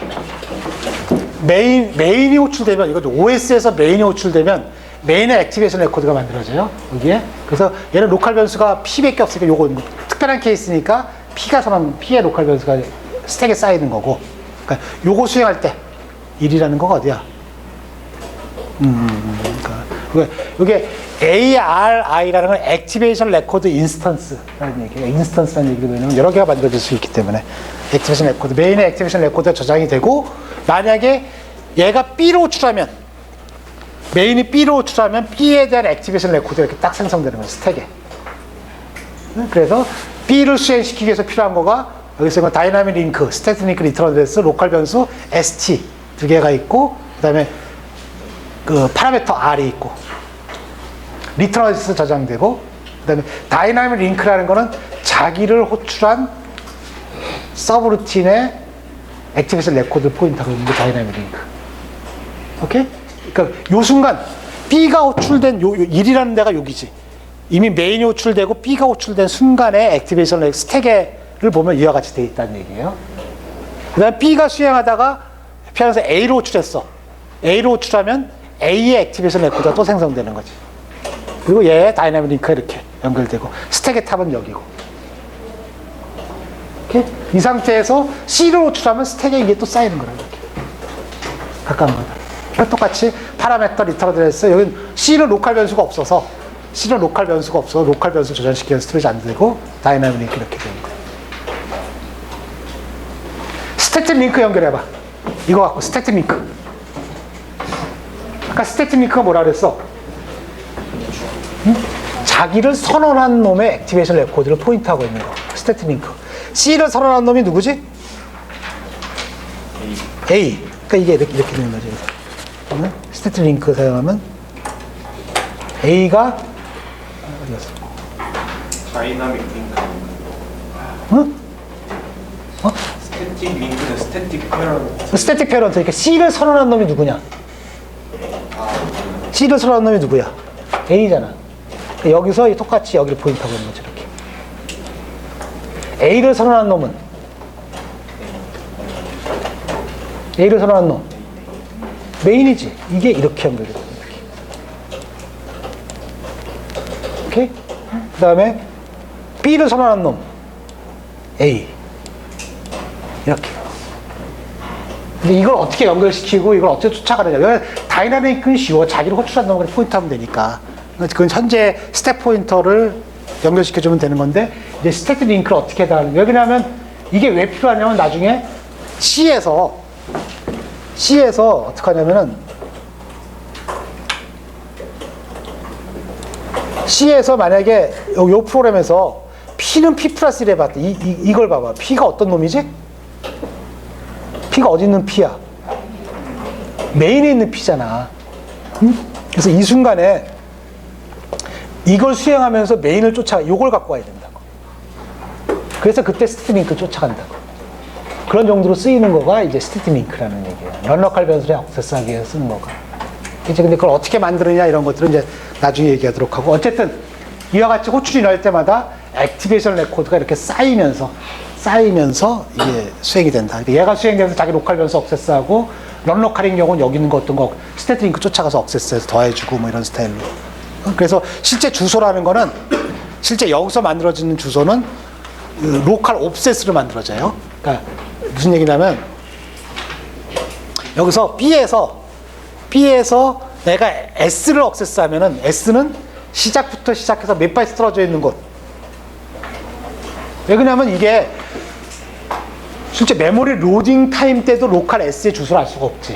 메인이 호출되면, 이거 OS에서 메인이 호출되면 메인의 액티베이션 레코드가 만들어져요. 여기에. 그래서 얘는 로컬 변수가 P밖에 없으니까 요거 특별한 케이스니까 P의 로컬 변수가 스택에 쌓이는 거고. 그러니까 요거 수행할 때 1이라는 거가 어디야? 그러니까 이게 ARI라는 건 액티베이션 레코드 인스턴스라는 얘기예요. 인스턴스라는 얘기를 왜냐면 여러 개가 만들어질 수 있기 때문에 액티베이션 레코드, 메인의 액티베이션 레코드가 저장이 되고, 만약에 얘가 B로 호출하면, 메인이 B로 호출하면 B에 대한 액티베이션 레코드가 이렇게 딱 생성되는 거예요. 스택에. 그래서 B를 수행시키기 위해서 필요한 거가 여기서 다이나믹 링크, 스태틱 링크, 리턴 어드레스, 로컬 변수 ST 두 개가 있고, 그 다음에 그 파라미터 R이 있고, 리턴 어드레스 저장되고, 그 다음에 다이나믹 링크라는 거는 자기를 호출한 서브루틴의 액티베이션 레코드 포인트하고 있는 게 다이나믹 링크. 오케이? 그러니까 요 순간 B가 호출된 1이라는 데가 여기지. 이미 메인이 호출되고 B가 호출된 순간에 액티베이션 스택을 보면 이와 같이 되어 있다는 얘기예요. 그 다음에 B가 수행하다가 피하면서 A로 호출했어. A로 호출하면 A의 액티베이션 레코드가 또 생성되는 거지. 그리고 얘의 다이나믹 링크가 이렇게 연결되고, 스택의 탑은 여기고. 오케이? 이 상태에서 C로 호출하면 스택에 이게 또 쌓이는 거라, 이렇게. 가까운 거다. 똑같이 파라메터, 리턴 어드레스, 여기는 C는 로컬 변수가 없어서 로컬 변수 저장시키는 스토리지 안 되고, 다이나믹 링크 이렇게 되는 거예요. 스태틱 링크 연결해봐. 이거 갖고 스태틱 링크. 아까 스태틱 링크가 뭐라 그랬어? 응? 자기를 선언한 놈의 액티베이션 레코드를 포인트하고 있는 거. 스태틱 링크. C를 선언한 놈이 누구지? A. 그러니까 이게 이렇게 되는 거지. 그러면 스태틱 링크 사용하면 A가 어디 갔어? 다이나믹 링크. 응? 스태틱 링크는 스태틱 페어런트. 스태틱 페어런트. 그러니까 C를 선언한 놈이 누구냐? C를 선언한 놈이 누구야? A잖아. 그러니까 여기서 똑같이 여기를 포인트하고 있는 거죠. 이렇게. A를 선언한 놈은? A를 선언한 놈. 메인이지. 이게 이렇게 연결되는 거야. 오케이? 그 다음에 B를 선언한 놈 A 이렇게. 근데 이걸 어떻게 연결시키고 이걸 어떻게 쫓아가느냐. 다이나믹은 쉬워. 자기를 호출한 놈을 포인트 하면 되니까. 그건 현재 스택 포인터를 연결시켜주면 되는 건데, 이제 스태틱 링크를 어떻게 해야 하는. 왜 그러냐면 이게 왜 필요하냐면 나중에 C에서 어떻게 하냐면은 C에서 만약에 요 프로그램에서 P는 P 플러스 1에 봤다. 이걸 봐봐. P가 어떤 놈이지? P가 어디 있는 P야? 메인에 있는 P잖아. 응? 그래서 이 순간에 이걸 수행하면서 메인을 요걸 갖고 와야 된다고. 그래서 그때 스태틱 링크 쫓아간다고. 그런 정도로 쓰이는 거가 이제 스태틱 링크라는 얘기예요. 넌로컬 변수를 액세스하기 위해서 쓰는 거가. 이제 근데 그걸 어떻게 만드느냐 이런 것들은 이제 나중에 얘기하도록 하고, 어쨌든 이와 같이 호출이 날 때마다 액티베이션 레코드가 이렇게 쌓이면서 이게 수행이 된다. 얘가 수행되면서 자기 로컬 변수 액세스하고, 넌로컬인 경우는 여기 있는 거 어떤 거 스태틱 링크 쫓아가서 액세스해서 더해주고 뭐 이런 스타일로. 그래서 실제 주소라는 거는, 실제 여기서 만들어지는 주소는 로컬 옵셋으로 만들어져요. 그러니까 무슨 얘기냐면, 여기서 B에서 내가 S를 액세스하면은 S는 시작부터 시작해서 몇 바이트 떨어져 있는 곳. 왜 그러냐면 이게 실제 메모리 로딩 타임 때도 로컬 S의 주소를 알 수가 없지.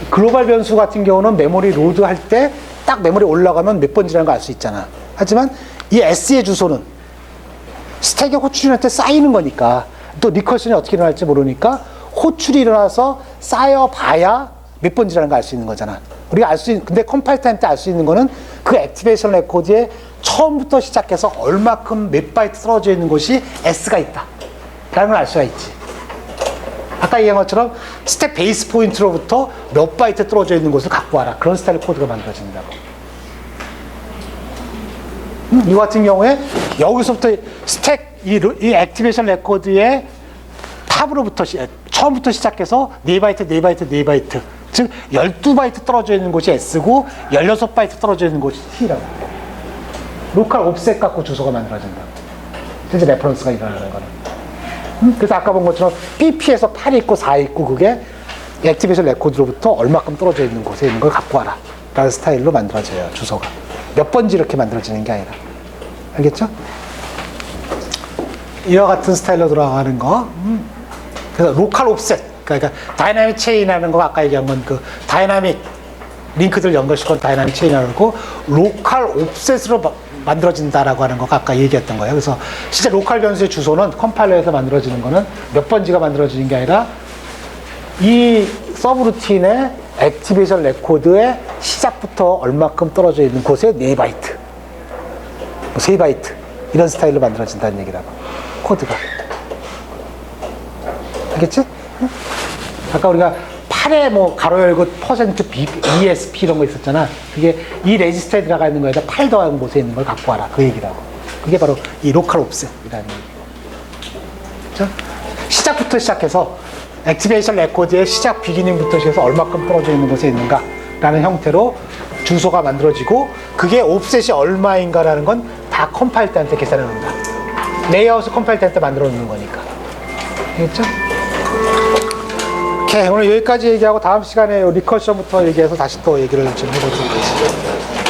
글로벌 변수 같은 경우는 메모리 로드 할 때 딱 메모리 올라가면 몇 번지라는 걸 알 수 있잖아. 하지만 이 S의 주소는 스택에 호출이 날 때 쌓이는 거니까, 또 리커션이 어떻게 일어날지 모르니까 호출이 일어나서 쌓여봐야 몇 번지라는 걸 알 수 있는 거잖아. 우리가 근데 컴파일 타임 때 알 수 있는 거는 그 액티베이션 레코드에 처음부터 시작해서 얼마큼 몇 바이트 떨어져 있는 곳이 S가 있다 라는 걸 알 수가 있지. 아까 얘기한 것처럼 스택 베이스 포인트로부터 몇 바이트 떨어져 있는 곳을 갖고 와라. 그런 스타일의 코드가 만들어진다고. 이 같은 경우에 여기서부터 스택 이 액티베이션 레코드의 탑으로부터 처음부터 시작해서 4바이트 즉 12바이트 떨어져 있는 곳이 S고 16바이트 떨어져 있는 곳이 T라고. 로컬 옵셋 갖고 주소가 만들어진다고. 실제 레퍼런스가 일어나는 거는. 그래서 아까 본 것처럼 BP에서 8이 있고 4이 있고, 그게 액티베이션 레코드로부터 얼마큼 떨어져 있는 곳에 있는 걸 갖고 와라 라는 스타일로 만들어져요. 주소가 몇 번지 이렇게 만들어지는 게 아니라. 알겠죠? 이와 같은 스타일로 돌아가는 거. 그래서 로컬 옵셋, 그러니까 다이나믹 체인이라는 거, 아까 얘기한 건 그 다이나믹 링크들 연결시킨 다이나믹 체인이라는 거, 로컬 옵셋으로 만들어진다라고 하는 거가 아까 얘기했던 거예요. 그래서 실제 로컬 변수의 주소는 컴파일러에서 만들어지는 거는 몇 번지가 만들어지는 게 아니라 이 서브루틴의 액티베이션 레코드의 시작부터 얼마큼 떨어져 있는 곳에 4바이트, 3바이트 이런 스타일로 만들어진다는 얘기라고. 코드가. 알겠지? 아까 우리가 8에 뭐 가로 열고 퍼센트 ESP 이런 거 있었잖아. 그게 이 레지스터에 들어가 있는 거에다 8 더한 곳에 있는 걸 갖고 와라. 그 얘기라고. 그게 바로 이 로컬 옵셋이라는 얘기예요. 그렇죠? 시작부터 시작해서 액티베이션 레코드의 시작 비기닝부터 시작해서 얼마큼 떨어져 있는 곳에 있는가 라는 형태로 주소가 만들어지고, 그게 옵셋이 얼마인가라는 건 다 컴파일 때한테 계산해 놓는다. 레이아웃을 컴파일 때한테 만들어 놓는 거니까. 알겠죠? 오케이, 오늘 여기까지 얘기하고 다음 시간에 리커션부터 얘기해서 다시 또 얘기를 좀 해보도록 하겠습니다.